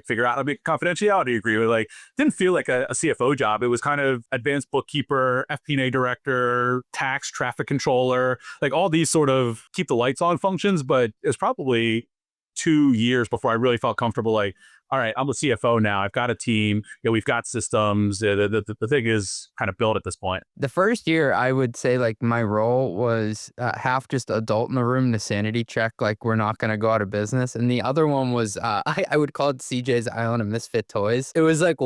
figure out how to make a confidentiality agreement. Like, didn't feel like a CFO job. It was kind of advanced bookkeeper, FP&A director, tax, traffic controller, like all these sort of keep the lights on functions. But it was probably 2 years before I really felt comfortable. Like, all right, I'm the CFO now. I've got a team. We've got systems. The thing is kind of built at this point.
The first year, I would say like my role was half just adult in the room to sanity check, like we're not going to go out of business. And the other one was, I would call it CJ's Island of Misfit Toys. It was like,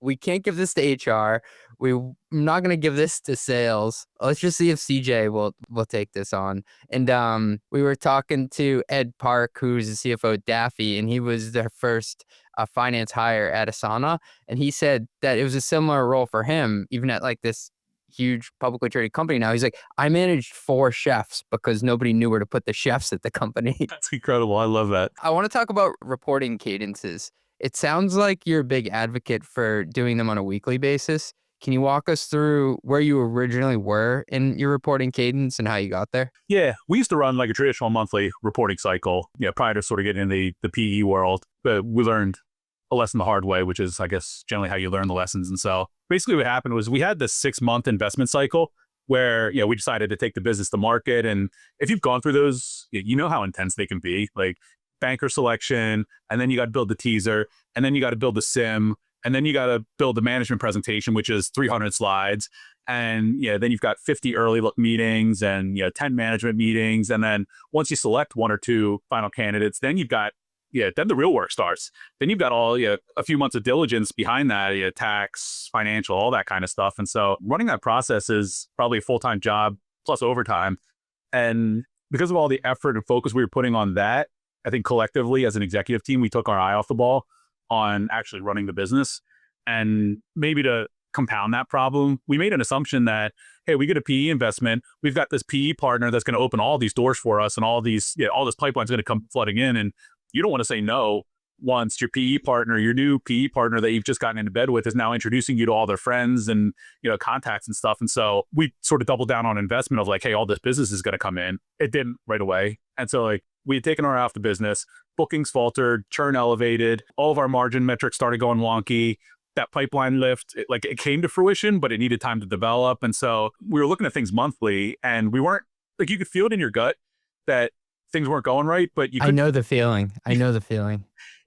we can't give this to HR. I'm not going to give this to sales. Let's just see if CJ will take this on. And we were talking to Ed Park, who's the CFO at Daffy, and he was their first finance hire at Asana. And he said that it was a similar role for him, even at like this huge publicly traded company now. He's like, I managed 4 chefs because nobody knew where to put the chefs at the company.
That's incredible. I love that.
I want to talk about reporting cadences. It sounds like you're a big advocate for doing them on a weekly basis. Can you walk us through where you originally were in your reporting cadence and how you got there?
Yeah, we used to run like a traditional monthly reporting cycle, prior to sort of getting in the PE world. But we learned a lesson the hard way, which is, I guess, generally how you learn the lessons. And so basically what happened was we had this 6-month investment cycle where, we decided to take the business to market. And if you've gone through those, you know how intense they can be, like banker selection, and then you got to build the teaser, and then you got to build the sim, and then you got to build the management presentation, which is 300 slides. And then you've got 50 early look meetings and 10 management meetings. And then once you select 1 or 2 final candidates, then you've got then the real work starts. Then you've got all a few months of diligence behind that, tax, financial, all that kind of stuff. And so running that process is probably a full-time job plus overtime. And because of all the effort and focus we were putting on that, I think collectively as an executive team, we took our eye off the ball on actually running the business. And maybe to compound that problem, we made an assumption that, hey, we get a PE investment, we've got this PE partner that's going to open all these doors for us, and all this pipeline's going to come flooding in. And you don't want to say no once your new PE partner that you've just gotten into bed with is now introducing you to all their friends and contacts and stuff. And so we sort of doubled down on investment of like, hey, all this business is going to come in. It didn't right away. And so like we had taken our eye off the business, bookings faltered, churn elevated, all of our margin metrics started going wonky. That pipeline lift, it came to fruition, but it needed time to develop. And so we were looking at things monthly, and we weren't like, you could feel it in your gut that things weren't going right, but
I know the feeling.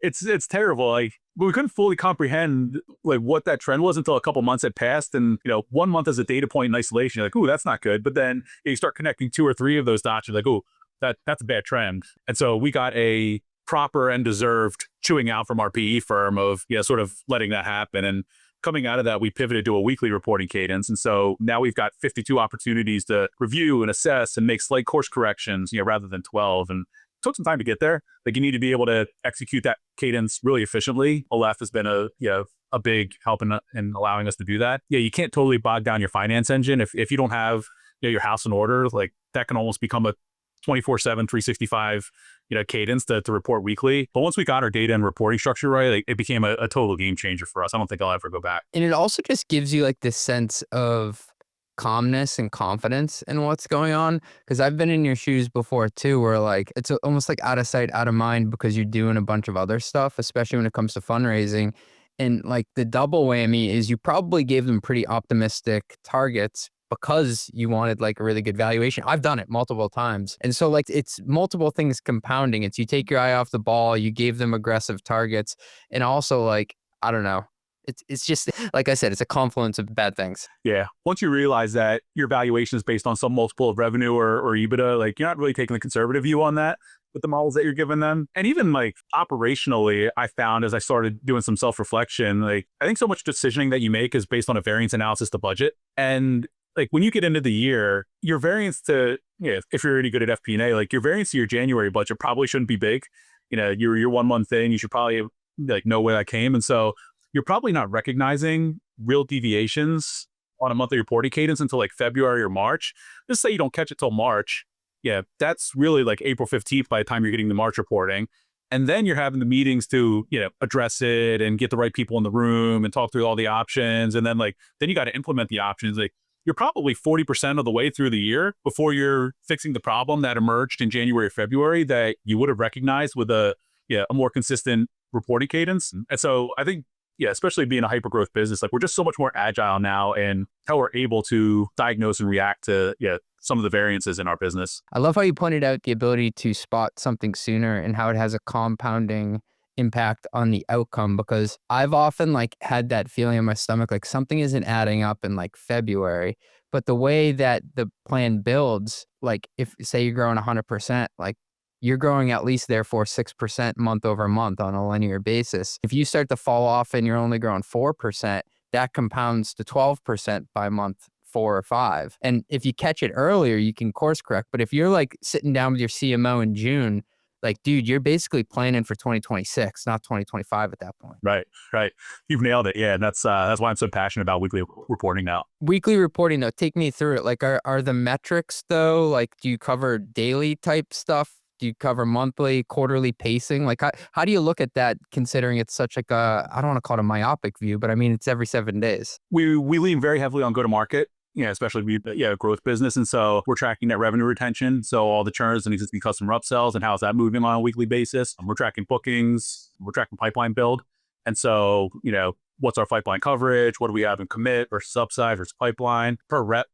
It's
terrible. Like But we couldn't fully comprehend like what that trend was until a couple months had passed. And, 1 month as a data point in isolation, you're like, ooh, that's not good. But then you start connecting 2 or 3 of those dots, you're like, ooh, that's a bad trend. And so we got a proper and deserved chewing out from our PE firm of, sort of letting that happen. And coming out of that, we pivoted to a weekly reporting cadence. And so now we've got 52 opportunities to review and assess and make slight course corrections, rather than 12. And it took some time to get there. Like, you need to be able to execute that cadence really efficiently. Aleph has been a big help in allowing us to do that. Yeah, you can't totally bog down your finance engine. If you don't have your house in order, like that can almost become a 24/7, 365, cadence to report weekly. But once we got our data and reporting structure right, like, it became a total game changer for us. I don't think I'll ever go back.
And it also just gives you like this sense of calmness and confidence in what's going on. Because I've been in your shoes before too, where like it's almost like out of sight, out of mind, because you're doing a bunch of other stuff, especially when it comes to fundraising. And like the double whammy is you probably gave them pretty optimistic targets because you wanted like a really good valuation. I've done it multiple times. And so like it's multiple things compounding. It's you take your eye off the ball, you gave them aggressive targets. And also like, I don't know, it's just, like I said, it's a confluence of bad things.
Yeah. Once you realize that your valuation is based on some multiple of revenue or EBITDA, like you're not really taking the conservative view on that with the models that you're giving them. And even like operationally, I found as I started doing some self-reflection, like I think so much decisioning that you make is based on a variance analysis to budget. And like when you get into the year, your variance to, if you're any good at FP&A, like your variance to your January budget probably shouldn't be big. You're 1 month in, you should probably like know where that came. And so you're probably not recognizing real deviations on a monthly reporting cadence until like February or March. Just say you don't catch it till March. Yeah, that's really like April 15th by the time you're getting the March reporting. And then you're having the meetings to, address it and get the right people in the room and talk through all the options. And then then you got to implement the options. Like you're probably 40% of the way through the year before you're fixing the problem that emerged in January or February that you would have recognized with a more consistent reporting cadence. And so I think, especially being a hyper-growth business, like we're just so much more agile now in how we're able to diagnose and react to some of the variances in our business.
I love how you pointed out the ability to spot something sooner and how it has a compounding impact on the outcome, because I've often like had that feeling in my stomach, like something isn't adding up in like February, but the way that the plan builds, like if say you're growing 100%, like you're growing at least therefore 6% month over month on a linear basis. If you start to fall off and you're only growing 4%, that compounds to 12% by month 4 or 5. And if you catch it earlier, you can course correct. But if you're like sitting down with your CMO in June, like, dude, you're basically planning for 2026, not 2025 at that point.
Right. You've nailed it. Yeah. And that's why I'm so passionate about weekly reporting now.
Weekly reporting though, take me through it. Like, are the metrics though, like, do you cover daily type stuff? Do you cover monthly, quarterly pacing? Like, how do you look at that, considering it's such like I don't want to call it a myopic view, but I mean, it's every 7 days.
We lean very heavily on go-to-market, especially a growth business. And so we're tracking net revenue retention. So all the churns and existing customer upsells and how's that moving on a weekly basis. We're tracking bookings, we're tracking pipeline build. And so, what's our pipeline coverage? What do we have in commit versus upside versus pipeline? Per rep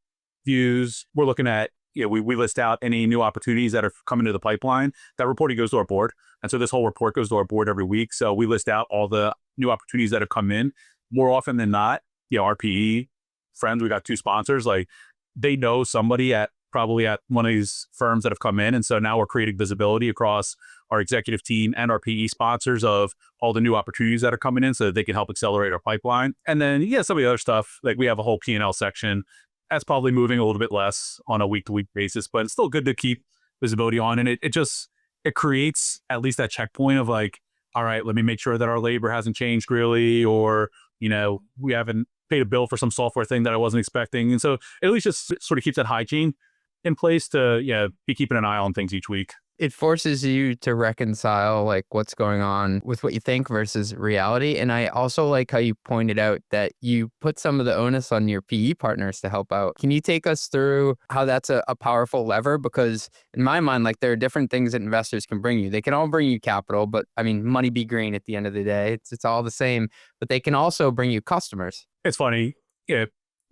views, we're looking at, we list out any new opportunities that are coming to the pipeline. That reporting goes to our board. And so this whole report goes to our board every week. So we list out all the new opportunities that have come in. More often than not, our PE friends, we got 2 sponsors, like they know somebody probably at one of these firms that have come in. And so now we're creating visibility across our executive team and our PE sponsors of all the new opportunities that are coming in so that they can help accelerate our pipeline. And then, some of the other stuff, like we have a whole P&L section. That's probably moving a little bit less on a week-to-week basis, but it's still good to keep visibility on. And it creates at least that checkpoint of like, all right, let me make sure that our labor hasn't changed really, or, we haven't paid a bill for some software thing that I wasn't expecting. And so it at least just sort of keeps that hygiene in place to, be keeping an eye on things each week.
It forces you to reconcile like what's going on with what you think versus reality. And I also like how you pointed out that you put some of the onus on your PE partners to help out. Can you take us through how that's a powerful lever? Because in my mind, like there are different things that investors can bring you. They can all bring you capital, but I mean, money be green at the end of the day. It's all the same, but they can also bring you customers.
It's funny.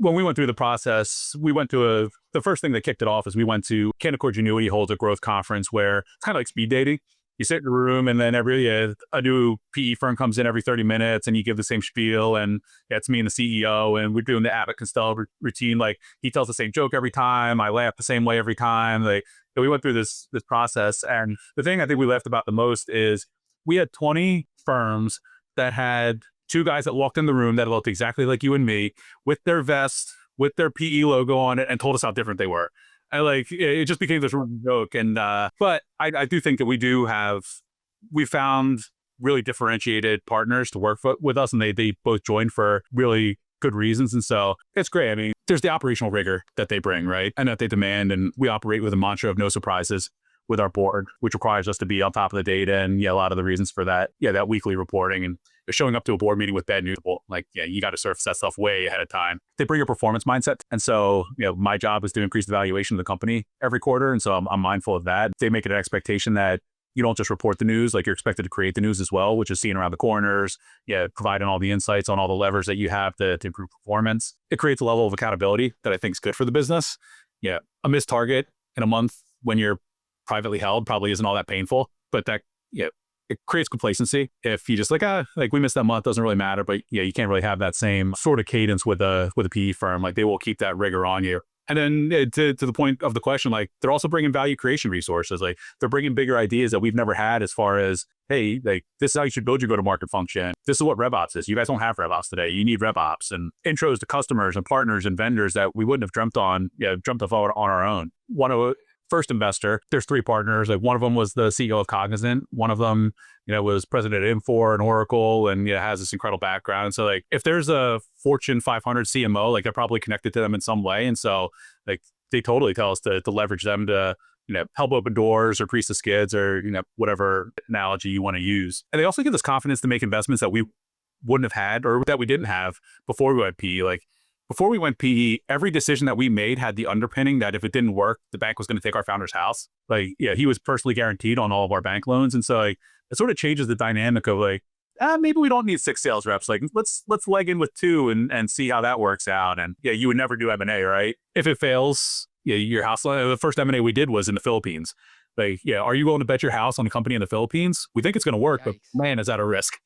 When we went through the process, we went to the first thing that kicked it off is we went to Canaccord Genuity holds a growth conference where it's kind of like speed dating. you sit in a room and then a new PE firm comes in every 30 minutes and you give the same spiel, and it's me and the CEO and we're doing the Abbott Costello routine. Like, he tells the same joke every time. I laugh the same way every time. Like, we went through this process. And the thing I think we laughed about the most is we had 20 firms that had two guys that walked in the room that looked exactly like you and me, with their vest, with their PE logo on it, and told us how different they were. And like, it just became this joke. And but I do think that we found really differentiated partners to work with us, and they both joined for really good reasons. And so it's great. I mean, there's the operational rigor that they bring, right? And that they demand. And we operate with a mantra of no surprises with our board, which requires us to be on top of the data. And a lot of the reasons for that, that weekly reporting and showing up to a board meeting with bad news. Like, you got to surface that stuff way ahead of time. They bring a performance mindset. And so, my job is to increase the valuation of the company every quarter. And so I'm mindful of that. They make it an expectation that you don't just report the news, like, you're expected to create the news as well, which is seeing around the corners, providing all the insights on all the levers that you have to improve performance. It creates a level of accountability that I think is good for the business. A missed target in a month when you're privately held probably isn't all that painful, but that, it creates complacency if you just we missed that month, doesn't really matter. But you can't really have that same sort of cadence with a PE firm. Like, they will keep that rigor on you. And then to the point of the question, like, they're also bringing value creation resources. Like, they're bringing bigger ideas that we've never had, as far as, hey, like, this is how you should build your go-to-market function. This is what RevOps is. You guys don't have RevOps today. You need RevOps, and intros to customers and partners and vendors that we wouldn't have dreamt of on our own. First investor, there's three partners. Like, one of them was the CEO of Cognizant. One of them, was president at Infor and Oracle, and has this incredible background. So, like, if there's a Fortune 500 CMO, like, they're probably connected to them in some way. And so, like, they totally tell us to leverage them to, help open doors or grease the skids, or, whatever analogy you want to use. And they also give us confidence to make investments that we wouldn't have had, or that we didn't have before we went PE. Like, before we went PE, every decision that we made had the underpinning that if it didn't work, the bank was going to take our founder's house. Like, he was personally guaranteed on all of our bank loans. And so, like, it sort of changes the dynamic of, like, maybe we don't need 6 sales reps. Like, let's leg in with 2 and see how that works out. And you would never do M&A, right? If it fails, your house, the first M&A we did was in the Philippines. Like, are you willing to bet your house on a company in the Philippines? We think it's going to work, but man, is that a risk?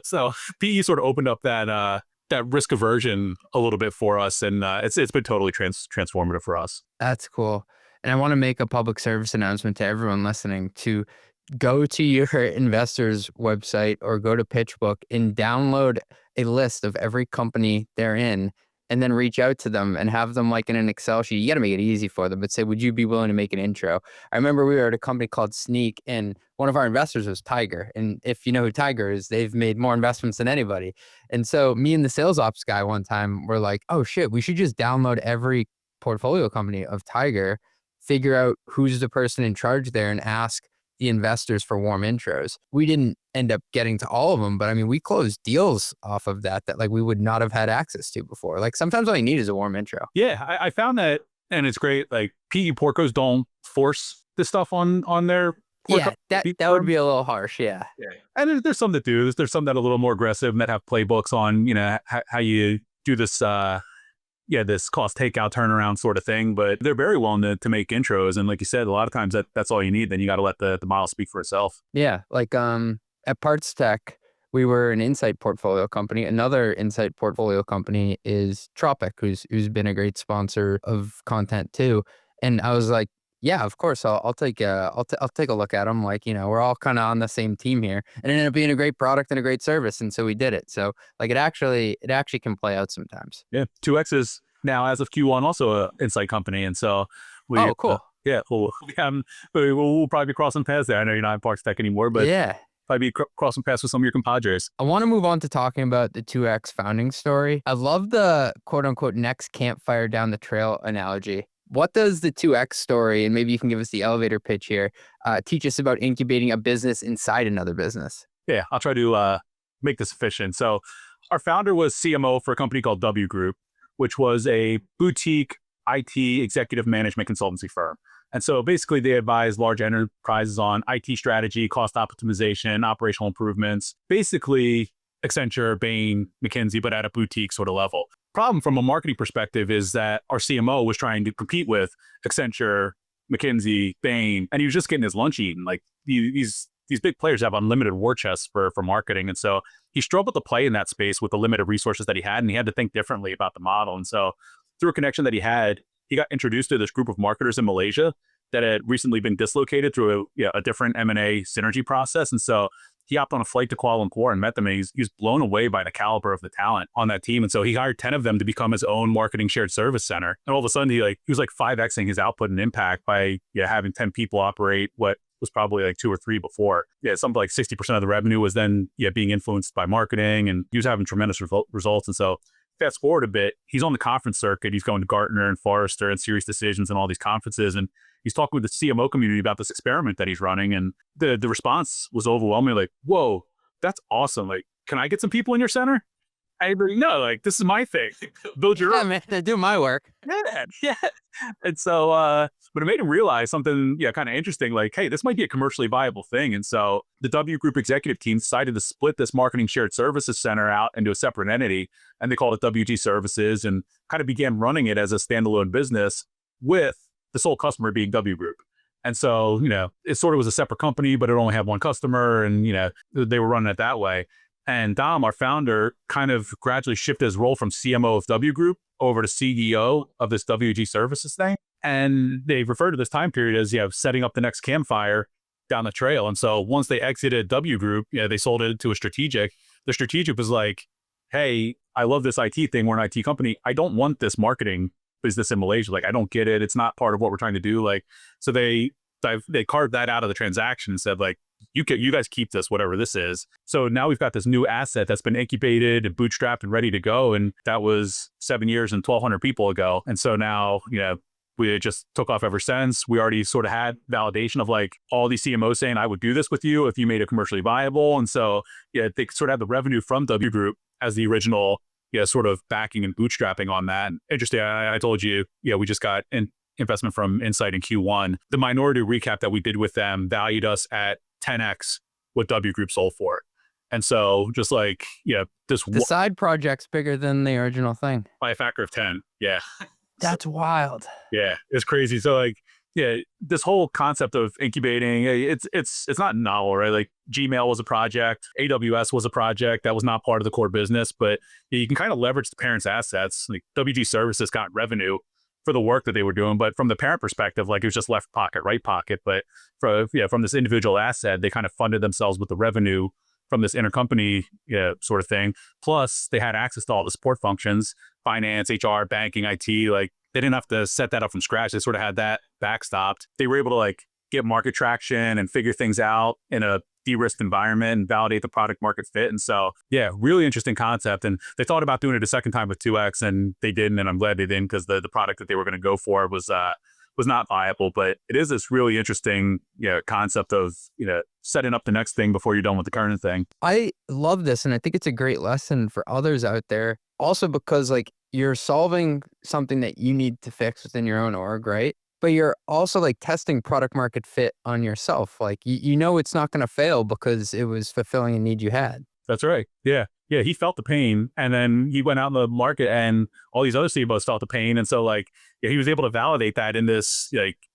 So PE sort of opened up that risk aversion a little bit for us. And it's been totally transformative for us.
That's cool. And I want to make a public service announcement to everyone listening to go to your investor's website or go to PitchBook and download a list of every company they're in, and then reach out to them and have them, like, in an Excel sheet. You got to make it easy for them, but say, would you be willing to make an intro? I remember we were at a company called Sneak, and one of our investors was Tiger. And if you know who Tiger is, they've made more investments than anybody. And so me and the sales ops guy one time were like, oh shit, we should just download every portfolio company of Tiger, figure out who's the person in charge there, and ask the investors for warm intros. We didn't end up getting to all of them, but I mean, we closed deals off of that like we would not have had access to before. Like, sometimes all you need is a warm intro.
Yeah, I found that, and it's great. Like, PE portcos don't force this stuff on their portco.
Yeah, that would be a little harsh. Yeah.
And there's some that do. There's some that are a little more aggressive and that have playbooks on, how you do this this cost takeout turnaround sort of thing, but they're very willing to make intros. And like you said, a lot of times that's all you need. Then you got to let the model speak for itself.
Yeah. Like, at Parts Tech, we were an insight portfolio company. Another insight portfolio company is Tropic, who's been a great sponsor of content too. And I was like, yeah, of course, I'll take a look at them. Like, we're all kind of on the same team here, and it ended up being a great product and a great service. And so we did it. So, like, it actually can play out sometimes.
Yeah. 2X is now, as of Q1, also an insight company. And so
cool.
We'll probably be crossing paths there. I know you're not in Parks Tech anymore, but probably be crossing paths with some of your compadres.
I want to move on to talking about the 2X founding story. I love the quote unquote next campfire down the trail analogy. What does the 2X story, and maybe you can give us the elevator pitch here, teach us about incubating a business inside another business?
Yeah, I'll try to make this efficient. So our founder was CMO for a company called W Group, which was a boutique IT executive management consultancy firm. And so basically they advise large enterprises on IT strategy, cost optimization, operational improvements, basically Accenture, Bain, McKinsey, but at a boutique sort of level. Problem from a marketing perspective is that our CMO was trying to compete with Accenture, McKinsey, Bain, and he was just getting his lunch eaten. Like these these big players have unlimited war chests for marketing. And so he struggled to play in that space with the limited resources that he had, and he had to think differently about the model. And so through a connection that he got introduced to this group of marketers in Malaysia that had recently been dislocated through a different M&A synergy process. And so he hopped on a flight to Kuala Lumpur and met them, and he was blown away by the caliber of the talent on that team. And so he hired 10 of them to become his own marketing shared service center. And all of a sudden, he was 5xing his output and impact by having 10 people operate what was probably 2 or 3 before. Something like 60% of the revenue was then being influenced by marketing, and he was having tremendous results. And so fast forward a bit, he's on the conference circuit. He's going to Gartner and Forrester and Serious Decisions and all these conferences, and he's talking with the CMO community about this experiment that he's running. And the response was overwhelming, whoa, that's awesome. Can I get some people in your center? I already know, this is my thing. Build your own.
Man, they do my work.
Yeah. And so, but it made him realize something, kind of interesting, hey, this might be a commercially viable thing. And so the W Group executive team decided to split this marketing shared services center out into a separate entity, and they called it WG Services, and kind of began running it as a standalone business with the sole customer being W Group. And so, it sort of was a separate company, but it only had one customer, and, they were running it that way. And Dom, our founder, kind of gradually shifted his role from CMO of W Group over to CEO of this WG Services thing. And they refer to this time period as, setting up the next campfire down the trail. And so once they exited W Group, they sold it to a strategic. The strategic was like, hey, I love this IT thing. We're an IT company. I don't want this marketing business in Malaysia. I don't get it. It's not part of what we're trying to do. So they carved that out of the transaction and said, you guys keep this, whatever this is. So now we've got this new asset that's been incubated and bootstrapped and ready to go. And that was 7 years and 1,200 people ago. And so now, we just took off ever since. We already sort of had validation of all these CMOs saying, I would do this with you if you made it commercially viable. And so, they sort of had the revenue from W Group as the original, sort of backing and bootstrapping on that. And interesting, I told you, we just got an investment from Insight in Q1. The minority recap that we did with them valued us at 10x what W Group sold for. And so just
the side project's bigger than the original thing
by a factor of 10. Yeah.
That's wild.
Yeah, it's crazy. So this whole concept of incubating, it's not novel, right? Gmail was a project, AWS was a project that was not part of the core business, but you can kind of leverage the parent's assets. WG Services got revenue for the work that they were doing, but from the parent perspective, it was just left pocket, right pocket. But from this individual asset, they kind of funded themselves with the revenue from this intercompany sort of thing. Plus, they had access to all the support functions, finance, HR, banking, IT. They didn't have to set that up from scratch. They sort of had that backstopped. They were able to get market traction and figure things out in a de-risked environment and validate the product market fit. And so, really interesting concept. And they thought about doing it a second time with 2X, and they didn't. And I'm glad they didn't, because the product that they were going to go for was not viable. But it is this really interesting concept of setting up the next thing before you're done with the current thing.
I love this, and I think it's a great lesson for others out there. Also because you're solving something that you need to fix within your own org, right? But you're also testing product market fit on yourself. It's not going to fail because it was fulfilling a need you had.
That's right. Yeah. Yeah. He felt the pain, and then he went out in the market and all these other CMOs felt the pain. And so he was able to validate that in this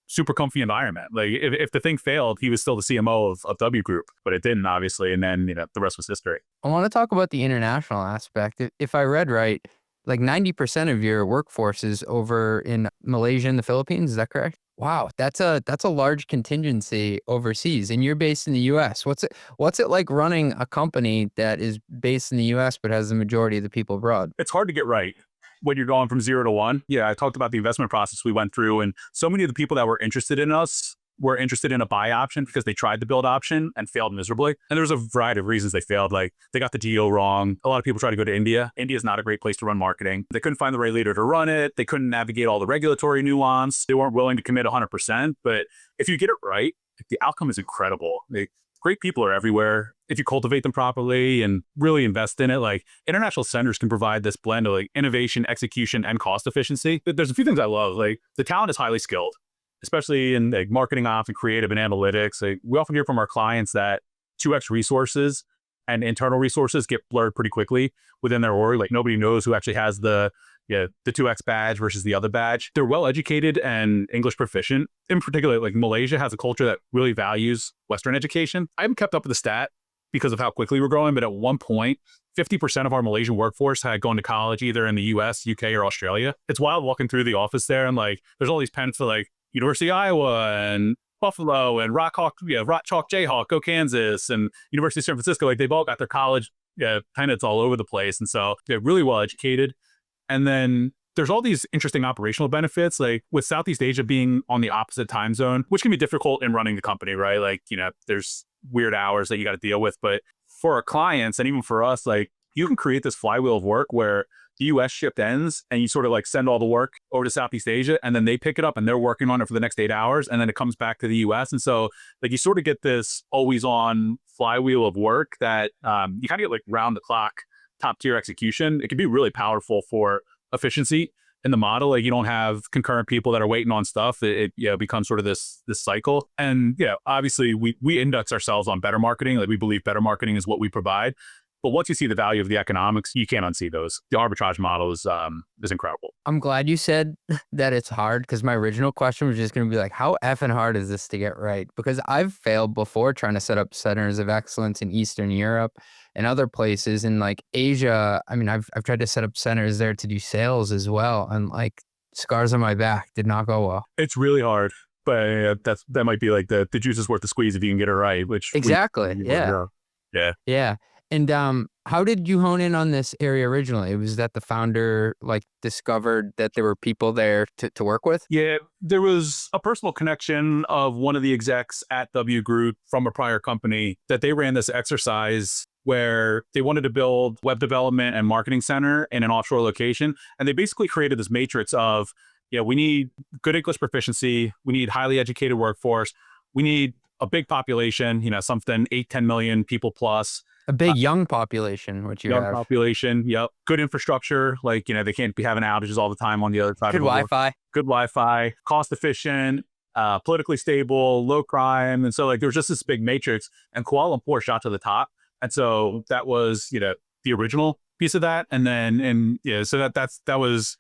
super comfy environment. If the thing failed, he was still the CMO of W Group, but it didn't, obviously. And then, the rest was history.
I want to talk about the international aspect. If I read right, 90% of your workforce is over in Malaysia and the Philippines. Is that correct? Wow, that's a large contingency overseas, and you're based in the U.S. What's it like running a company that is based in the U.S. but has the majority of the people abroad?
It's hard to get right when you're going from 0 to 1. Yeah, I talked about the investment process we went through, and so many of the people that were interested in us were interested in a buy option because they tried the build option and failed miserably. And there was a variety of reasons they failed. They got the deal wrong. A lot of people try to go to India. India is not a great place to run marketing. They couldn't find the right leader to run it. They couldn't navigate all the regulatory nuance. They weren't willing to commit 100%. But if you get it right, the outcome is incredible. Great people are everywhere. If you cultivate them properly and really invest in it, international centers can provide this blend of innovation, execution, and cost efficiency. There's a few things I love. The talent is highly skilled, especially in marketing ops and creative and analytics. We often hear from our clients that 2X resources and internal resources get blurred pretty quickly within their org. Nobody knows who actually has the the 2X badge versus the other badge. They're well educated and English proficient. In particular, like Malaysia has a culture that really values Western education. I haven't kept up with the stat because of how quickly we're growing, but at one point, 50% of our Malaysian workforce had gone to college either in the US, UK, or Australia. It's wild walking through the office there and like there's all these pens for like University of Iowa and Buffalo and Rock Chalk Jayhawk, go Kansas, and University of San Francisco. Like they've all got their college pennants all over the place. And so they're really well educated. And then there's all these interesting operational benefits, like with Southeast Asia being on the opposite time zone, which can be difficult in running the company, right? Like, there's weird hours that you got to deal with. But for our clients and even for us, like you can create this flywheel of work where the US shift ends and you sort of like send all the work over to Southeast Asia and then they pick it up and they're working on it for the next 8 hours and then it comes back to the US. And so like you sort of get this always on flywheel of work that you kind of get like round the clock top tier execution. It can be really powerful for efficiency in the model. Like you don't have concurrent people that are waiting on stuff. It becomes sort of this cycle. And obviously we index ourselves on better marketing. Like we believe better marketing is what we provide. But once you see the value of the economics, you can't unsee those. The arbitrage model is incredible.
I'm glad you said that it's hard because my original question was just going to be like, how effing hard is this to get right? Because I've failed before trying to set up centers of excellence in Eastern Europe and other places. In like Asia, I mean, I've tried to set up centers there to do sales as well. And like scars on my back did not go well.
It's really hard. But that might be like the juice is worth the squeeze if you can get it right. Which
exactly. Yeah. And how did you hone in on this area originally? Was that the founder like discovered that there were people there to work with?
Yeah, there was a personal connection of one of the execs at W Group from a prior company that they ran this exercise where they wanted to build web development and marketing center in an offshore location. And they basically created this matrix of, we need good English proficiency. We need highly educated workforce. We need a big population, something 8-10 million people plus.
A big young population, which you have.
Young population, yep. Good infrastructure, like, they can't be having outages all the time on the other side.
Good Wi-Fi.
Good Wi-Fi, cost efficient, politically stable, low crime. And so like there was just this big matrix and Kuala Lumpur shot to the top. And so that was, the original piece of that. And then, so that was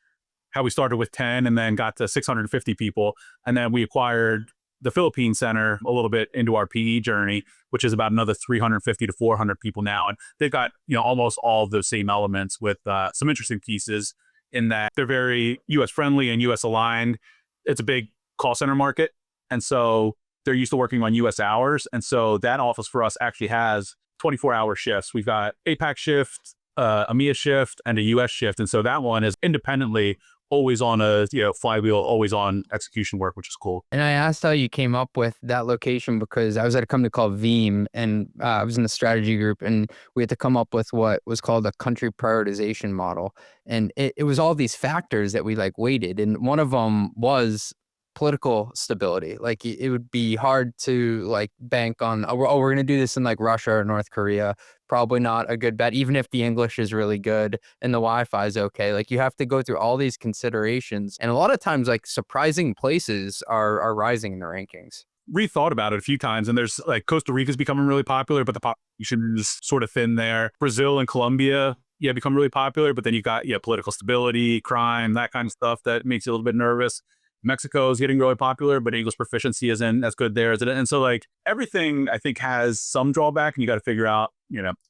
how we started with 10 and then got to 650 people. And then we acquired the Philippine Center a little bit into our PE journey, which is about another 350 to 400 people now. And they've got, almost all of those same elements with some interesting pieces in that they're very US friendly and US aligned. It's a big call center market. And so they're used to working on US hours. And so that office for us actually has 24-hour shifts. We've got APAC shift, EMEA shift, and a US shift. And so that one is independently always on a flywheel, always on execution work, which is cool.
And I asked how you came up with that location because I was at a company called Veeam and I was in the strategy group and we had to come up with what was called a country prioritization model. And it was all these factors that we like weighted. And one of them was political stability. Like it would be hard to like bank on, we're going to do this in like Russia or North Korea. Probably not a good bet, even if the English is really good and the Wi-Fi is okay. Like you have to go through all these considerations. And a lot of times like surprising places are rising in the rankings.
Rethought about it a few times and there's like Costa Rica is becoming really popular, but the population is sort of thin there. Brazil and Colombia, become really popular, but then you got, political stability, crime, that kind of stuff that makes you a little bit nervous. Mexico is getting really popular, but English proficiency isn't as good there as it. And so like everything I think has some drawback and you got to figure out,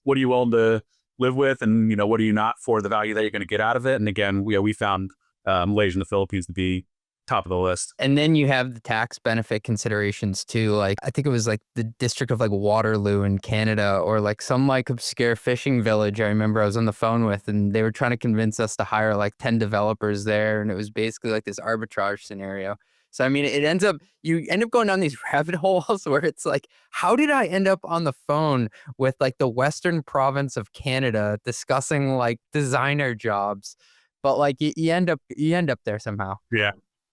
what are you willing to live with and, what are you not for the value that you're going to get out of it. And again, we found Malaysia and the Philippines to be top of the list.
And then you have the tax benefit considerations too. Like I think it was like the district of like Waterloo in Canada or like some like obscure fishing village. I remember I was on the phone with and they were trying to convince us to hire like 10 developers there. And it was basically like this arbitrage scenario. So, I mean, you end up going down these rabbit holes where it's like, how did I end up on the phone with like the Western province of Canada discussing like designer jobs? But like you end up there somehow.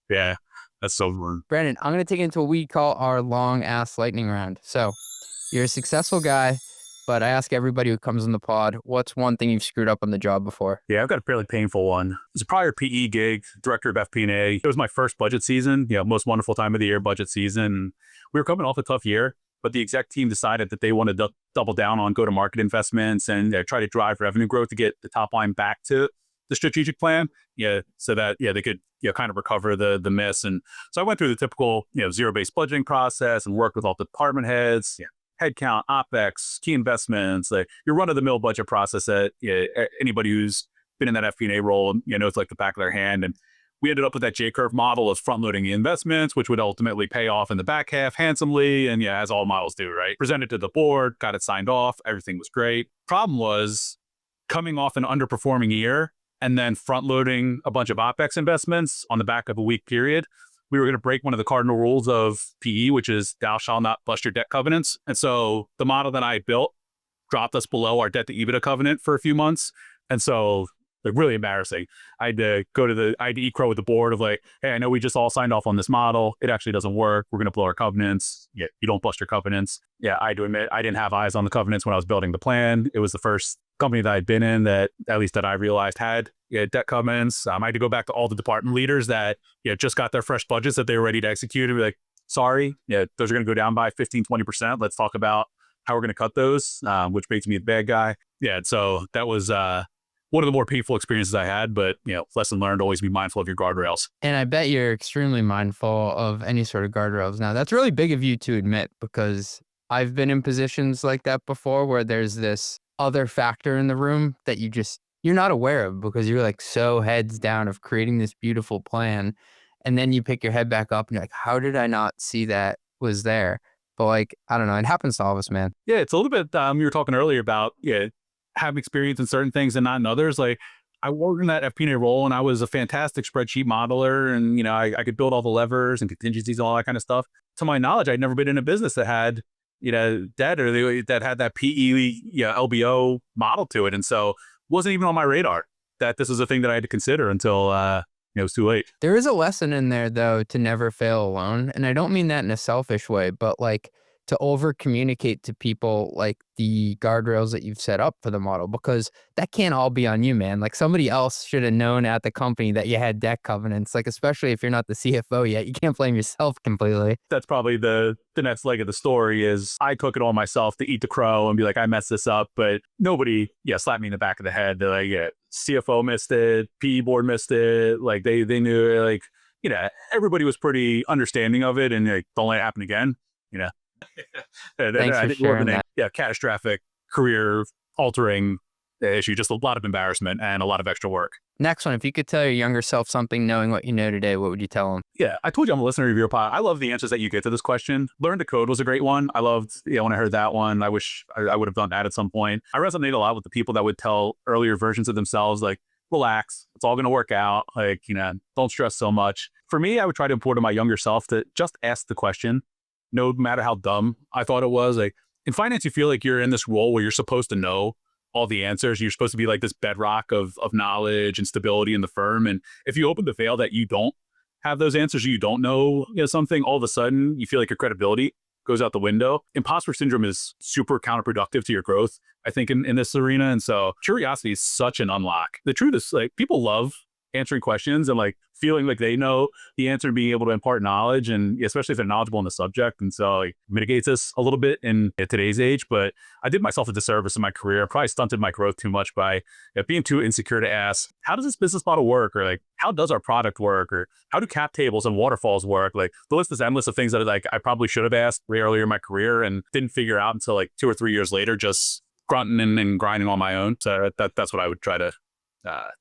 Yeah, that's so fun.
Brandon, I'm going to take it into what we call our long ass lightning round. So you're a successful guy, but I ask everybody who comes on the pod, what's one thing you've screwed up on the job before?
Yeah, I've got a fairly painful one. It was a prior PE gig, director of FP&A. It was my first budget season, most wonderful time of the year, budget season. We were coming off a tough year, but the exec team decided that they wanted to double down on go-to-market investments and try to drive revenue growth to get the top line back to the strategic plan, so that they could kind of recover the miss. And so I went through the typical zero-based budgeting process and worked with all the department heads, headcount, OpEx, key investments, like your run-of-the-mill budget process that anybody who's been in that FP&A role knows like the back of their hand. And we ended up with that J-curve model of front-loading the investments, which would ultimately pay off in the back half handsomely, and as all models do, right? Presented to the board, got it signed off, everything was great. Problem was coming off an underperforming year and then front-loading a bunch of OpEx investments on the back of a weak period. We were going to break one of the cardinal rules of PE, which is thou shalt not bust your debt covenants. And so the model that I built dropped us below our debt to EBITDA covenant for a few months. And so like really embarrassing. I had to eat crow with the board of like, hey, I know we just all signed off on this model. It actually doesn't work. We're going to blow our covenants. You don't bust your covenants. I do admit I didn't have eyes on the covenants when I was building the plan. It was the first company that I'd been in that, at least that I realized had debt covenants. I had to go back to all the department leaders that just got their fresh budgets that they were ready to execute and be like, sorry, those are going to go down by 15-20%. Let's talk about how we're going to cut those, which makes me the bad guy. So that was one of the more painful experiences I had, but lesson learned, always be mindful of your guardrails.
And I bet you're extremely mindful of any sort of guardrails. Now, that's really big of you to admit, because I've been in positions like that before where there's this other factor in the room that you're not aware of because you're like so heads down of creating this beautiful plan. And then you pick your head back up and you're like, how did I not see that was there? But like, I don't know, it happens to all of us, man.
Yeah, it's a little bit, you were talking earlier about, have experience in certain things and not in others. Like I worked in that FP&A role and I was a fantastic spreadsheet modeler and, I could build all the levers and contingencies and all that kind of stuff. To my knowledge, I'd never been in a business that had, debt or that had that PE, LBO model to it. And so it wasn't even on my radar that this was a thing that I had to consider until, it was too late.
There is a lesson in there though, to never fail alone. And I don't mean that in a selfish way, but like to over communicate to people like the guardrails that you've set up for the model, because that can't all be on you, man. Like somebody else should have known at the company that you had debt covenants, like especially if you're not the CFO yet, you can't blame yourself completely.
That's probably the next leg of the story is I took it on myself to eat the crow and be like, I messed this up, but nobody, slapped me in the back of the head. They're like, CFO missed it, PE board missed it. Like they knew, like, everybody was pretty understanding of it and like, don't let it happen again,
Thanks for sharing that.
Catastrophic career altering issue, just a lot of embarrassment and a lot of extra work.
Next one, if you could tell your younger self something knowing what you know today, what would you tell them?
I told you I'm a listener of your pod. I love the answers that you get to this question. Learn to code was a great one. I loved, when I heard that one, I wish I would have done that at some point. I resonate a lot with the people that would tell earlier versions of themselves, like, relax, it's all going to work out. Like, don't stress so much. For me, I would try to import to my younger self to just ask the question, no matter how dumb I thought it was. Like in finance, you feel like you're in this role where you're supposed to know all the answers. You're supposed to be like this bedrock of knowledge and stability in the firm. And if you open the veil that you don't have those answers, or you don't know, something, all of a sudden you feel like your credibility goes out the window. Imposter syndrome is super counterproductive to your growth, I think, in this arena. And so curiosity is such an unlock. The truth is, like, people love answering questions and like feeling like they know the answer and being able to impart knowledge, and especially if they're knowledgeable in the subject. And so it mitigates this a little bit in today's age, but I did myself a disservice in my career. I probably stunted my growth too much by being too insecure to ask, how does this business model work? Or like, how does our product work? Or how do cap tables and waterfalls work? Like the list is endless of things that like I probably should have asked way earlier in my career and didn't figure out until like 2 or 3 years later, just grunting and grinding on my own. So that's what I would try to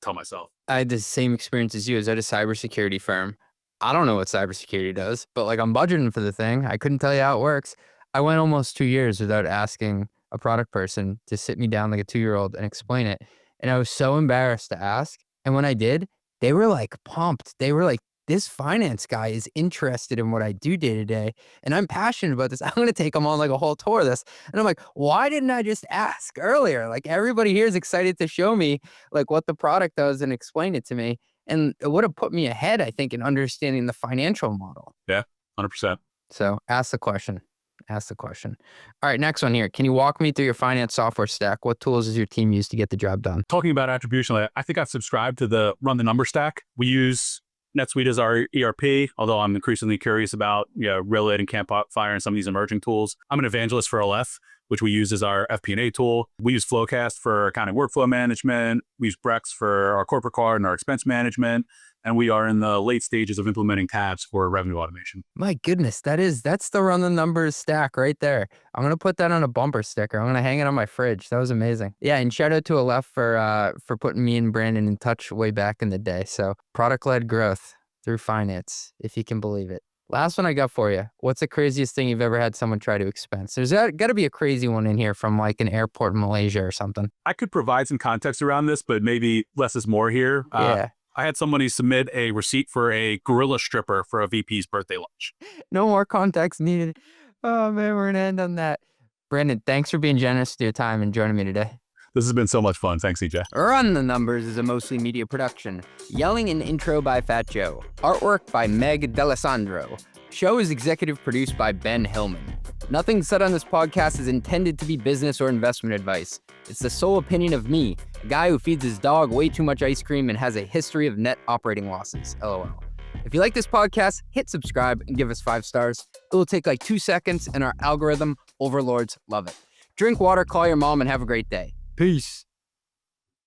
tell myself.
I had the same experience as you. I was at a cybersecurity firm. I don't know what cybersecurity does, but like I'm budgeting for the thing. I couldn't tell you how it works. I went almost 2 years without asking a product person to sit me down like a 2-year-old and explain it. And I was so embarrassed to ask. And when I did, they were like pumped. They were like, this finance guy is interested in what I do day to day. And I'm passionate about this. I'm going to take them on like a whole tour of this. And I'm like, why didn't I just ask earlier? Like everybody here is excited to show me like what the product does and explain it to me. And it would have put me ahead, I think, in understanding the financial model.
Yeah, 100%.
So ask the question. Ask the question. All right, next one here. Can you walk me through your finance software stack? What tools does your team use to get the job done?
Talking about attribution, I think I've subscribed to the run the number stack. We use NetSuite as our ERP, although I'm increasingly curious about Rillet and Campfire and some of these emerging tools. I'm an evangelist for Aleph, which we use as our FP&A tool. We use Flowcast for accounting workflow management. We use Brex for our corporate card and our expense management. And we are in the late stages of implementing tabs for revenue automation.
My goodness, that's the run the numbers stack right there. I'm going to put that on a bumper sticker. I'm going to hang it on my fridge. That was amazing. Yeah, and shout out to Aleph for putting me and Brandon in touch way back in the day. So product-led growth through finance, if you can believe it. Last one I got for you. What's the craziest thing you've ever had someone try to expense? There's got to be a crazy one in here from like an airport in Malaysia or something.
I could provide some context around this, but maybe less is more here.
Yeah.
I had somebody submit a receipt for a gorilla stripper for a VP's birthday lunch.
No more context needed. Oh man, we're going to end on that. Brandon, thanks for being generous with your time and joining me today.
This has been so much fun. Thanks, CJ.
Run the Numbers is a mostly media production. Yelling and intro by Fat Joe. Artwork by Meg D'Alessandro. Show is executive produced by Ben Hillman. Nothing said on this podcast is intended to be business or investment advice. It's the sole opinion of me, a guy who feeds his dog way too much ice cream and has a history of net operating losses. LOL. If you like this podcast, hit subscribe and give us 5 stars. It will take like 2 seconds and our algorithm overlords love it. Drink water, call your mom, and have a great day. Peace.